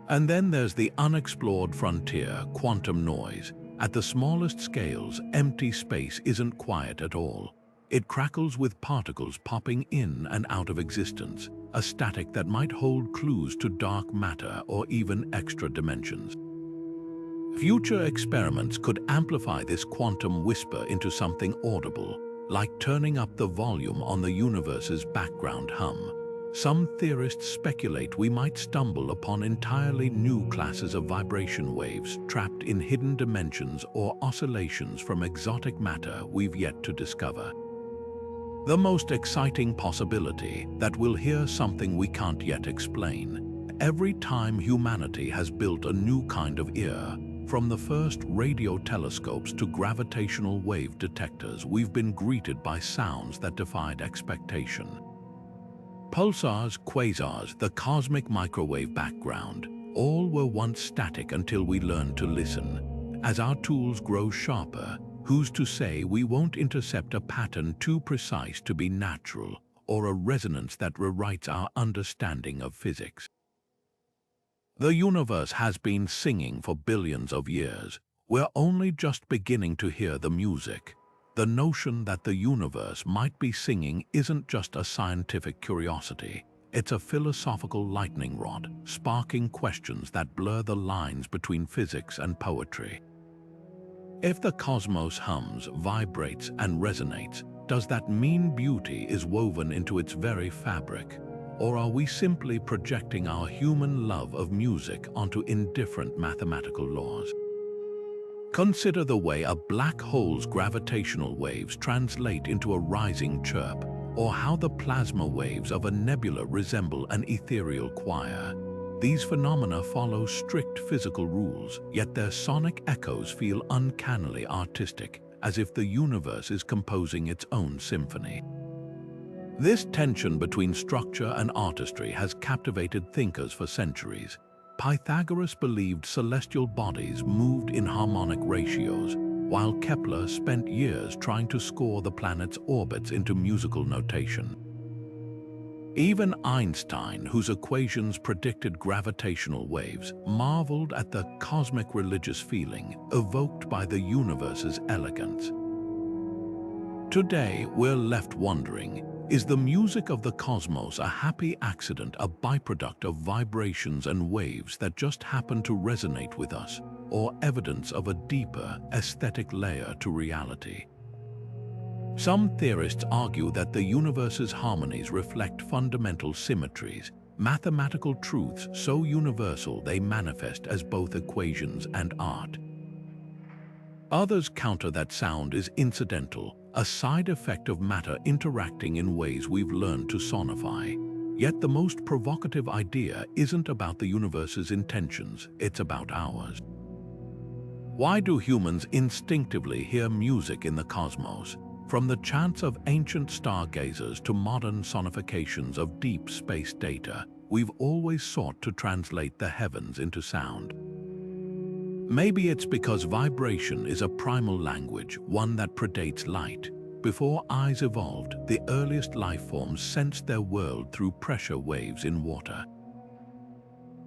And then there's the unexplored frontier, quantum noise. At the smallest scales, empty space isn't quiet at all. It crackles with particles popping in and out of existence, a static that might hold clues to dark matter or even extra dimensions. Future experiments could amplify this quantum whisper into something audible, like turning up the volume on the universe's background hum. Some theorists speculate we might stumble upon entirely new classes of vibration waves trapped in hidden dimensions or oscillations from exotic matter we've yet to discover. The most exciting possibility that we'll hear something we can't yet explain. Every time humanity has built a new kind of ear, from the first radio telescopes to gravitational wave detectors, we've been greeted by sounds that defied expectation. Pulsars, quasars, the cosmic microwave background, all were once static until we learned to listen. As our tools grow sharper, who's to say we won't intercept a pattern too precise to be natural, or a resonance that rewrites our understanding of physics? The universe has been singing for billions of years. We're only just beginning to hear the music. The notion that the universe might be singing isn't just a scientific curiosity. It's a philosophical lightning rod, sparking questions that blur the lines between physics and poetry. If the cosmos hums, vibrates, and resonates, does that mean beauty is woven into its very fabric? Or are we simply projecting our human love of music onto indifferent mathematical laws? Consider the way a black hole's gravitational waves translate into a rising chirp, or how the plasma waves of a nebula resemble an ethereal choir. These phenomena follow strict physical rules, yet their sonic echoes feel uncannily artistic, as if the universe is composing its own symphony. This tension between structure and artistry has captivated thinkers for centuries. Pythagoras believed celestial bodies moved in harmonic ratios, while Kepler spent years trying to score the planet's orbits into musical notation. Even Einstein, whose equations predicted gravitational waves, marveled at the cosmic religious feeling evoked by the universe's elegance. Today, we're left wondering, is the music of the cosmos a happy accident, a byproduct of vibrations and waves that just happen to resonate with us, or evidence of a deeper, aesthetic layer to reality? Some theorists argue that the universe's harmonies reflect fundamental symmetries, mathematical truths so universal they manifest as both equations and art. Others counter that sound is incidental, a side effect of matter interacting in ways we've learned to sonify. Yet the most provocative idea isn't about the universe's intentions, it's about ours. Why do humans instinctively hear music in the cosmos? From the chants of ancient stargazers to modern sonifications of deep space data, we've always sought to translate the heavens into sound. Maybe it's because vibration is a primal language, one that predates light. Before eyes evolved, the earliest life forms sensed their world through pressure waves in water.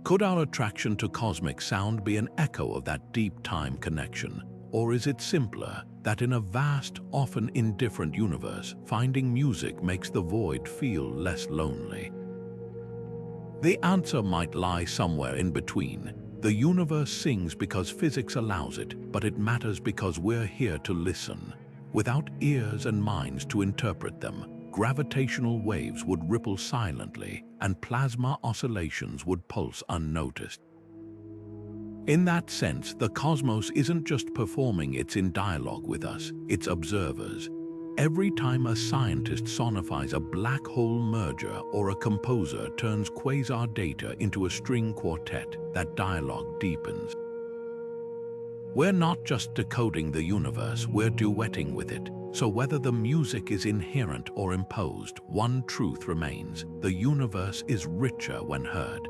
Could our attraction to cosmic sound be an echo of that deep time connection? Or is it simpler that in a vast, often indifferent universe, finding music makes the void feel less lonely? The answer might lie somewhere in between. The universe sings because physics allows it, but it matters because we're here to listen. Without ears and minds to interpret them, gravitational waves would ripple silently, and plasma oscillations would pulse unnoticed. In that sense, the cosmos isn't just performing, it's in dialogue with us, it's observers. Every time a scientist sonifies a black hole merger or a composer turns quasar data into a string quartet, that dialogue deepens. We're not just decoding the universe, we're duetting with it. So whether the music is inherent or imposed, one truth remains: the universe is richer when heard.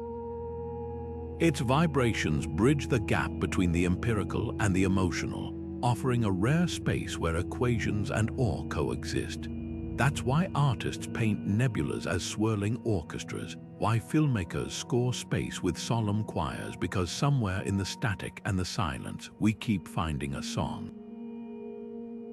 Its vibrations bridge the gap between the empirical and the emotional, offering a rare space where equations and awe coexist. That's why artists paint nebulas as swirling orchestras, why filmmakers score space with solemn choirs, because somewhere in the static and the silence, we keep finding a song.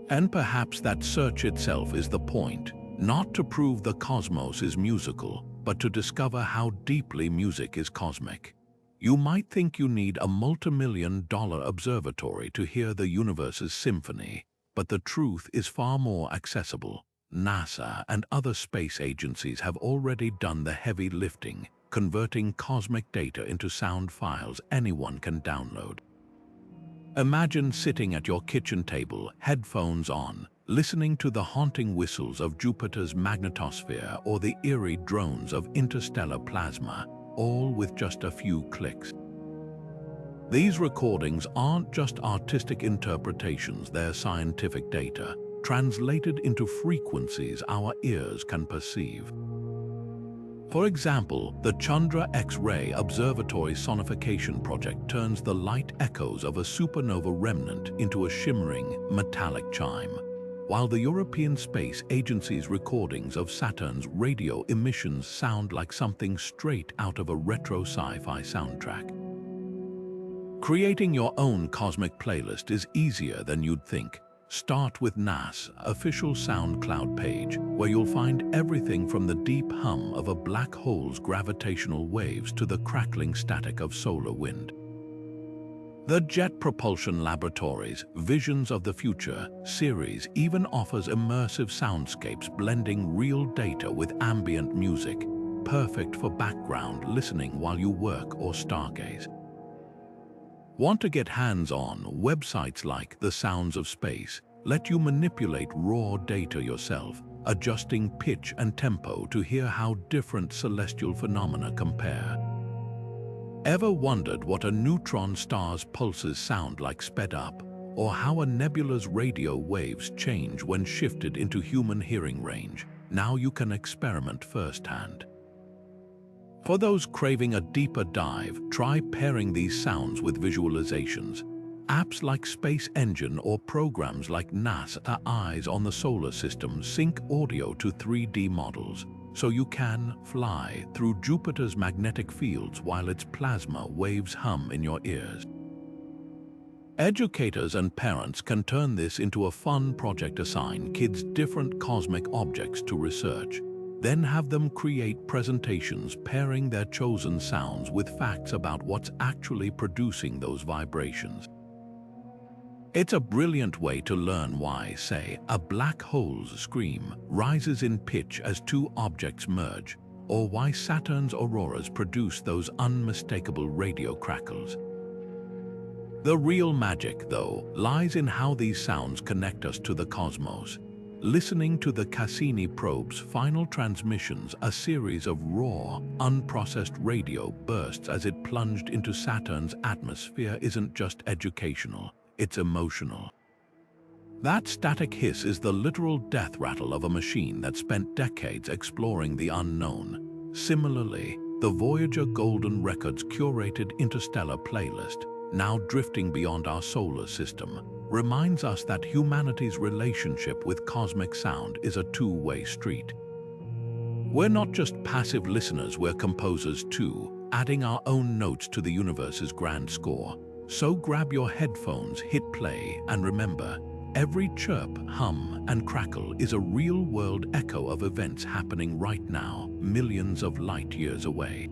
And perhaps that search itself is the point, not to prove the cosmos is musical, but to discover how deeply music is cosmic. You might think you need a multi-million-dollar observatory to hear the universe's symphony, but the truth is far more accessible. NASA and other space agencies have already done the heavy lifting, converting cosmic data into sound files anyone can download. Imagine sitting at your kitchen table, headphones on, listening to the haunting whistles of Jupiter's magnetosphere or the eerie drones of interstellar plasma, all with just a few clicks. These recordings aren't just artistic interpretations, they're scientific data, translated into frequencies our ears can perceive. For example, the Chandra X-ray Observatory Sonification Project turns the light echoes of a supernova remnant into a shimmering, metallic chime, while the European Space Agency's recordings of Saturn's radio emissions sound like something straight out of a retro sci-fi soundtrack. Creating your own cosmic playlist is easier than you'd think. Start with NASA's official SoundCloud page, where you'll find everything from the deep hum of a black hole's gravitational waves to the crackling static of solar wind. The Jet Propulsion Laboratory's Visions of the Future series even offers immersive soundscapes blending real data with ambient music, perfect for background listening while you work or stargaze. Want to get hands-on? Websites like The Sounds of Space let you manipulate raw data yourself, adjusting pitch and tempo to hear how different celestial phenomena compare. Ever wondered what a neutron star's pulses sound like sped up, or how a nebula's radio waves change when shifted into human hearing range? Now you can experiment firsthand. For those craving a deeper dive, try pairing these sounds with visualizations. Apps like Space Engine or programs like NASA Eyes on the Solar System sync audio to 3D models, so you can fly through Jupiter's magnetic fields while its plasma waves hum in your ears. Educators and parents can turn this into a fun project, assign kids different cosmic objects to research, then have them create presentations pairing their chosen sounds with facts about what's actually producing those vibrations. It's a brilliant way to learn why, say, a black hole's scream rises in pitch as two objects merge, or why Saturn's auroras produce those unmistakable radio crackles. The real magic, though, lies in how these sounds connect us to the cosmos. Listening to the Cassini probe's final transmissions, a series of raw, unprocessed radio bursts as it plunged into Saturn's atmosphere, isn't just educational, it's emotional. That static hiss is the literal death rattle of a machine that spent decades exploring the unknown. Similarly, the Voyager Golden Record's curated Interstellar playlist, now drifting beyond our solar system, reminds us that humanity's relationship with cosmic sound is a two-way street. We're not just passive listeners, we're composers too, adding our own notes to the universe's grand score. So grab your headphones, hit play, and remember, every chirp, hum, and crackle is a real-world echo of events happening right now, millions of light years away.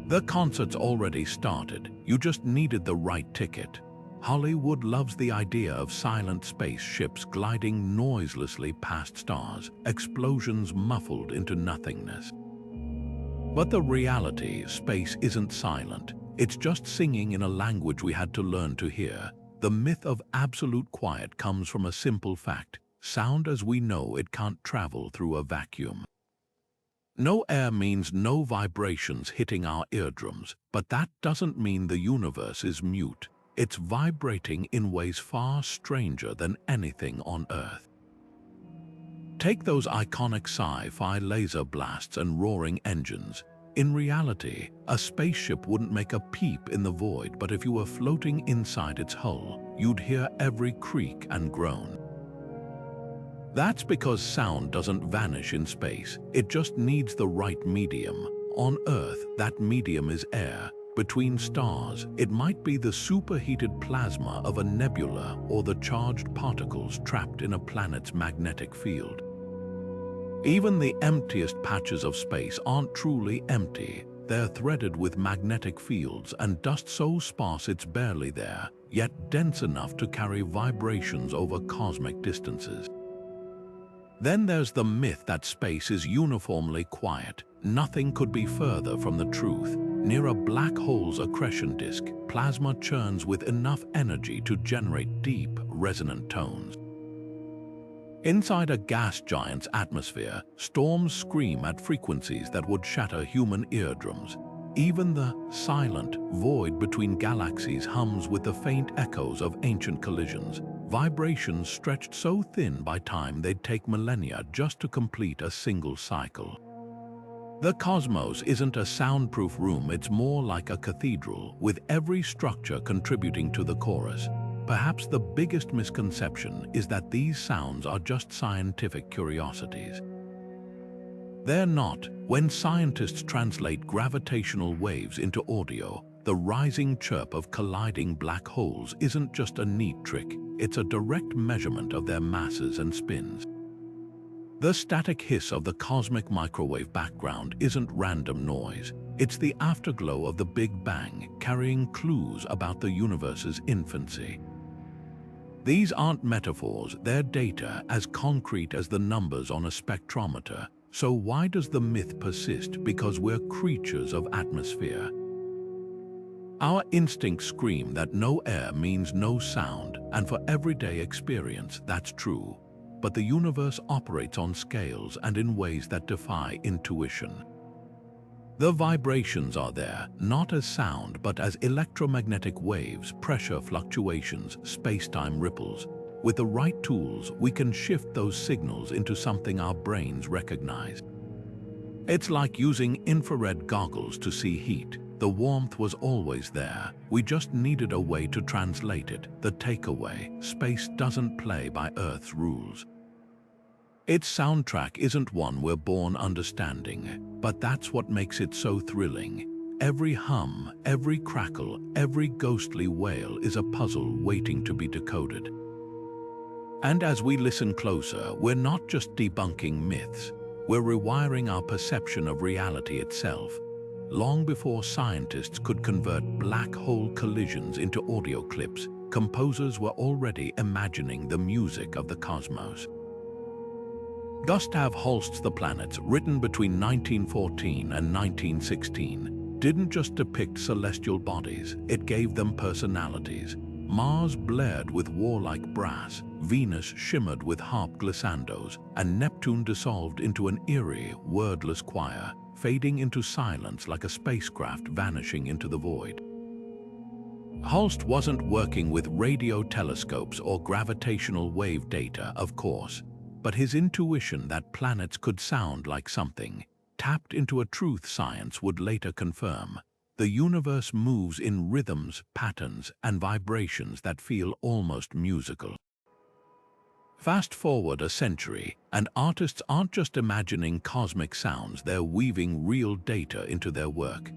The concert's already started, you just needed the right ticket. Hollywood loves the idea of silent spaceships gliding noiselessly past stars, explosions muffled into nothingness. But the reality, space isn't silent. It's just singing in a language we had to learn to hear. The myth of absolute quiet comes from a simple fact: sound as we know it can't travel through a vacuum. No air means no vibrations hitting our eardrums, but that doesn't mean the universe is mute. It's vibrating in ways far stranger than anything on Earth. Take those iconic sci-fi laser blasts and roaring engines. In reality, a spaceship wouldn't make a peep in the void, but if you were floating inside its hull, you'd hear every creak and groan. That's because sound doesn't vanish in space, it just needs the right medium. On Earth, that medium is air. Between stars, it might be the superheated plasma of a nebula or the charged particles trapped in a planet's magnetic field. Even the emptiest patches of space aren't truly empty. They're threaded with magnetic fields and dust so sparse it's barely there, yet dense enough to carry vibrations over cosmic distances. Then there's the myth that space is uniformly quiet. Nothing could be further from the truth. Near a black hole's accretion disk, plasma churns with enough energy to generate deep, resonant tones. Inside a gas giant's atmosphere, storms scream at frequencies that would shatter human eardrums. Even the silent void between galaxies hums with the faint echoes of ancient collisions, vibrations stretched so thin by time they'd take millennia just to complete a single cycle. The cosmos isn't a soundproof room, it's more like a cathedral, with every structure contributing to the chorus. Perhaps the biggest misconception is that these sounds are just scientific curiosities. They're not. When scientists translate gravitational waves into audio, the rising chirp of colliding black holes isn't just a neat trick, it's a direct measurement of their masses and spins. The static hiss of the cosmic microwave background isn't random noise. It's the afterglow of the Big Bang, carrying clues about the universe's infancy. These aren't metaphors, they're data as concrete as the numbers on a spectrometer. So why does the myth persist? Because we're creatures of atmosphere. Our instincts scream that no air means no sound, and for everyday experience, that's true. But the universe operates on scales and in ways that defy intuition. The vibrations are there, not as sound, but as electromagnetic waves, pressure fluctuations, space-time ripples. With the right tools, we can shift those signals into something our brains recognize. It's like using infrared goggles to see heat. The warmth was always there. We just needed a way to translate it. The takeaway: space doesn't play by Earth's rules. Its soundtrack isn't one we're born understanding, but that's what makes it so thrilling. Every hum, every crackle, every ghostly wail is a puzzle waiting to be decoded. And as we listen closer, we're not just debunking myths, we're rewiring our perception of reality itself. Long before scientists could convert black hole collisions into audio clips, composers were already imagining the music of the cosmos. Gustav Holst's The Planets, written between 1914 and 1916, didn't just depict celestial bodies, it gave them personalities. Mars blared with warlike brass, Venus shimmered with harp glissandos, and Neptune dissolved into an eerie, wordless choir, fading into silence like a spacecraft vanishing into the void. Holst wasn't working with radio telescopes or gravitational wave data, of course, but his intuition that planets could sound like something, tapped into a truth science would later confirm. The universe moves in rhythms, patterns, and vibrations that feel almost musical. Fast forward a century, and artists aren't just imagining cosmic sounds, they're weaving real data into their work.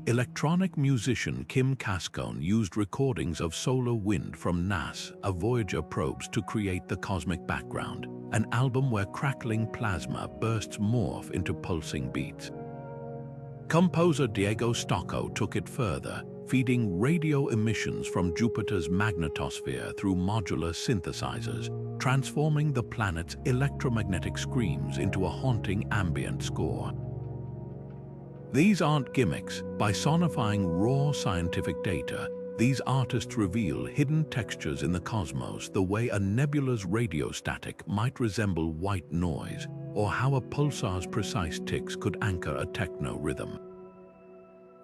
Electronic musician Kim Cascone used recordings of solar wind from NASA Voyager probes to create the cosmic background, an album where crackling plasma bursts morph into pulsing beats. Composer Diego Stocco took it further, feeding radio emissions from Jupiter's magnetosphere through modular synthesizers, transforming the planet's electromagnetic screams into a haunting ambient score. These aren't gimmicks. By sonifying raw scientific data, these artists reveal hidden textures in the cosmos, the way a nebula's radio static might resemble white noise, or how a pulsar's precise ticks could anchor a techno rhythm.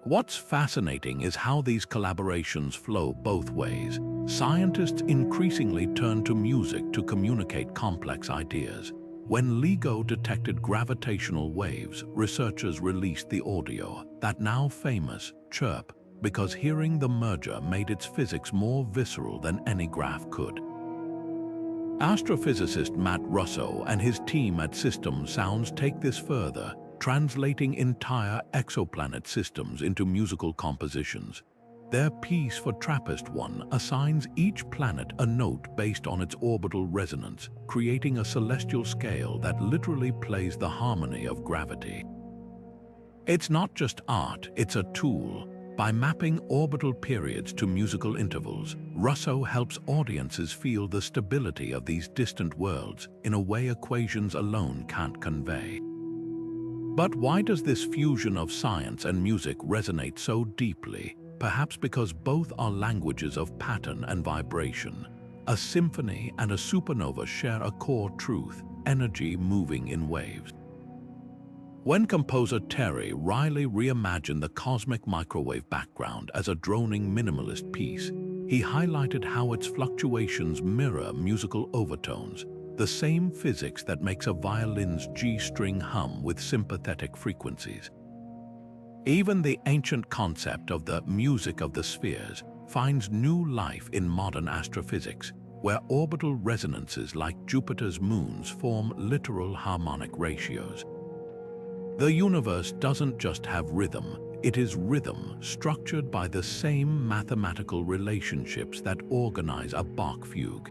What's fascinating is how these collaborations flow both ways. Scientists increasingly turn to music to communicate complex ideas. When LIGO detected gravitational waves, researchers released the audio, that now famous chirp, because hearing the merger made its physics more visceral than any graph could. Astrophysicist Matt Russo and his team at System Sounds take this further, translating entire exoplanet systems into musical compositions. Their piece for TRAPPIST-1 assigns each planet a note based on its orbital resonance, creating a celestial scale that literally plays the harmony of gravity. It's not just art, it's a tool. By mapping orbital periods to musical intervals, Russo helps audiences feel the stability of these distant worlds in a way equations alone can't convey. But why does this fusion of science and music resonate so deeply? Perhaps because both are languages of pattern and vibration. A symphony and a supernova share a core truth, energy moving in waves. When composer Terry Riley reimagined the cosmic microwave background as a droning minimalist piece, he highlighted how its fluctuations mirror musical overtones, the same physics that makes a violin's G-string hum with sympathetic frequencies. Even the ancient concept of the music of the spheres finds new life in modern astrophysics, where orbital resonances like Jupiter's moons form literal harmonic ratios. The universe doesn't just have rhythm, it is rhythm structured by the same mathematical relationships that organize a Bach fugue.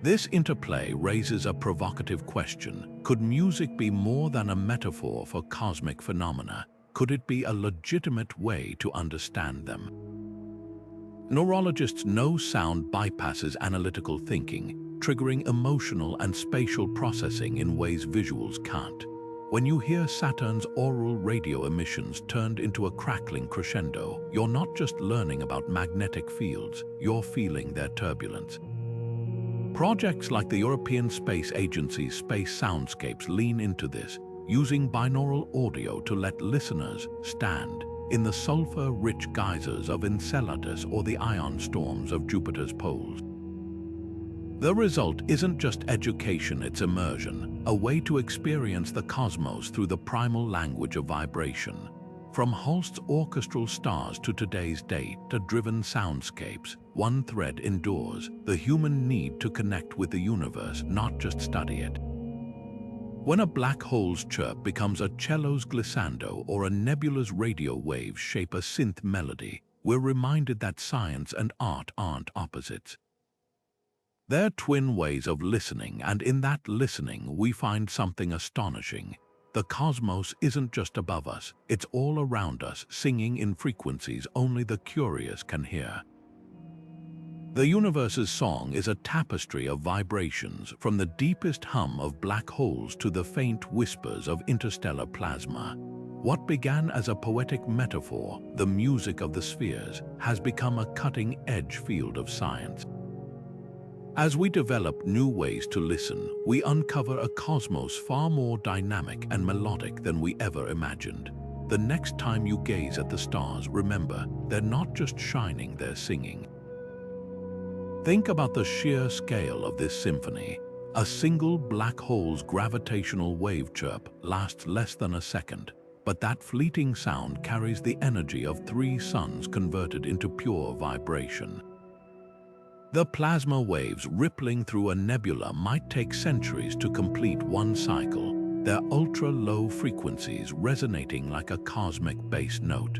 This interplay raises a provocative question. Could music be more than a metaphor for cosmic phenomena? Could it be a legitimate way to understand them? Neurologists know sound bypasses analytical thinking, triggering emotional and spatial processing in ways visuals can't. When you hear Saturn's auroral radio emissions turned into a crackling crescendo, you're not just learning about magnetic fields, you're feeling their turbulence. Projects like the European Space Agency's Space Soundscapes lean into this, using binaural audio to let listeners stand in the sulfur-rich geysers of Enceladus or the ion storms of Jupiter's poles. The result isn't just education, it's immersion, a way to experience the cosmos through the primal language of vibration. From Holst's orchestral stars to today's data-driven soundscapes, one thread endures: the human need to connect with the universe, not just study it. When a black hole's chirp becomes a cello's glissando or a nebula's radio waves shape a synth melody, we're reminded that science and art aren't opposites. They're twin ways of listening, and in that listening we find something astonishing. The cosmos isn't just above us, it's all around us, singing in frequencies only the curious can hear. The universe's song is a tapestry of vibrations, from the deepest hum of black holes to the faint whispers of interstellar plasma. What began as a poetic metaphor, the music of the spheres, has become a cutting-edge field of science. As we develop new ways to listen, we uncover a cosmos far more dynamic and melodic than we ever imagined. The next time you gaze at the stars, remember, they're not just shining, they're singing. Think about the sheer scale of this symphony. A single black hole's gravitational wave chirp lasts less than a second, but that fleeting sound carries the energy of 3 suns converted into pure vibration. The plasma waves rippling through a nebula might take centuries to complete one cycle, their ultra-low frequencies resonating like a cosmic bass note.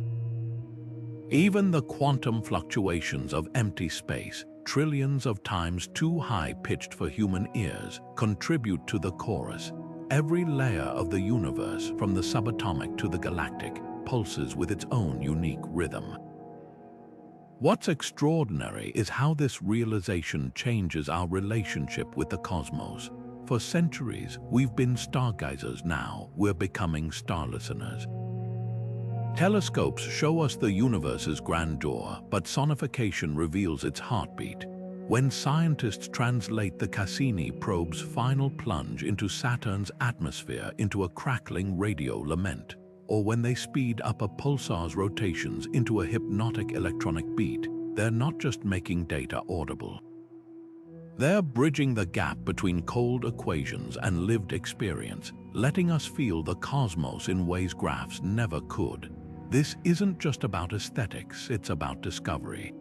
Even the quantum fluctuations of empty space, trillions of times too high-pitched for human ears, contribute to the chorus. Every layer of the universe, from the subatomic to the galactic, pulses with its own unique rhythm. What's extraordinary is how this realization changes our relationship with the cosmos. For centuries, we've been stargazers. Now we're becoming star listeners. Telescopes show us the universe's grandeur, but sonification reveals its heartbeat. When scientists translate the Cassini probe's final plunge into Saturn's atmosphere into a crackling radio lament, or when they speed up a pulsar's rotations into a hypnotic electronic beat, they're not just making data audible. They're bridging the gap between cold equations and lived experience, letting us feel the cosmos in ways graphs never could. This isn't just about aesthetics, it's about discovery.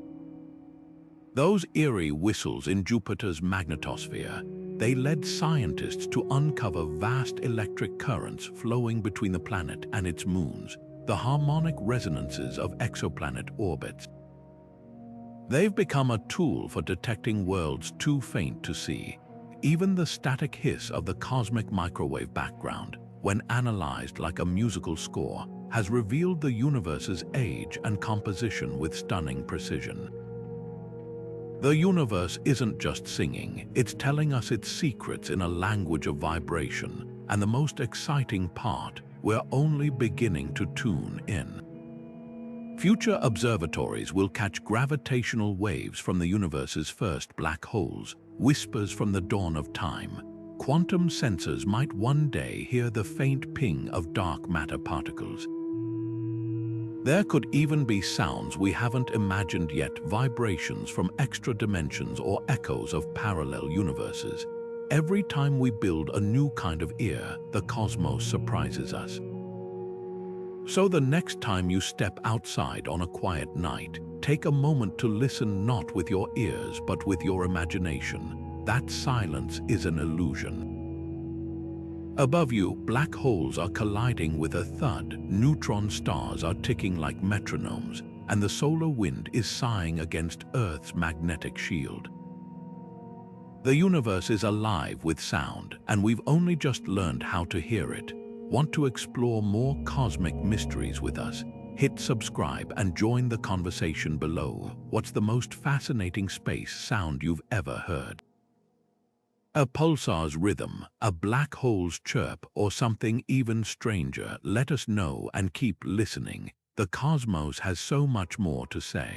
Those eerie whistles in Jupiter's magnetosphere, they led scientists to uncover vast electric currents flowing between the planet and its moons, the harmonic resonances of exoplanet orbits. They've become a tool for detecting worlds too faint to see. Even the static hiss of the cosmic microwave background, when analyzed like a musical score, has revealed the universe's age and composition with stunning precision. The universe isn't just singing, it's telling us its secrets in a language of vibration, and the most exciting part, we're only beginning to tune in. Future observatories will catch gravitational waves from the universe's first black holes, whispers from the dawn of time. Quantum sensors might one day hear the faint ping of dark matter particles. There could even be sounds we haven't imagined yet, vibrations from extra dimensions or echoes of parallel universes. Every time we build a new kind of ear, the cosmos surprises us. So the next time you step outside on a quiet night, take a moment to listen, not with your ears but with your imagination. That silence is an illusion. Above you, black holes are colliding with a thud, neutron stars are ticking like metronomes, and the solar wind is sighing against Earth's magnetic shield. The universe is alive with sound, and we've only just learned how to hear it. Want to explore more cosmic mysteries with us? Hit subscribe and join the conversation below. What's the most fascinating space sound you've ever heard? A pulsar's rhythm, a black hole's chirp, or something even stranger? Let us know and keep listening. The cosmos has so much more to say.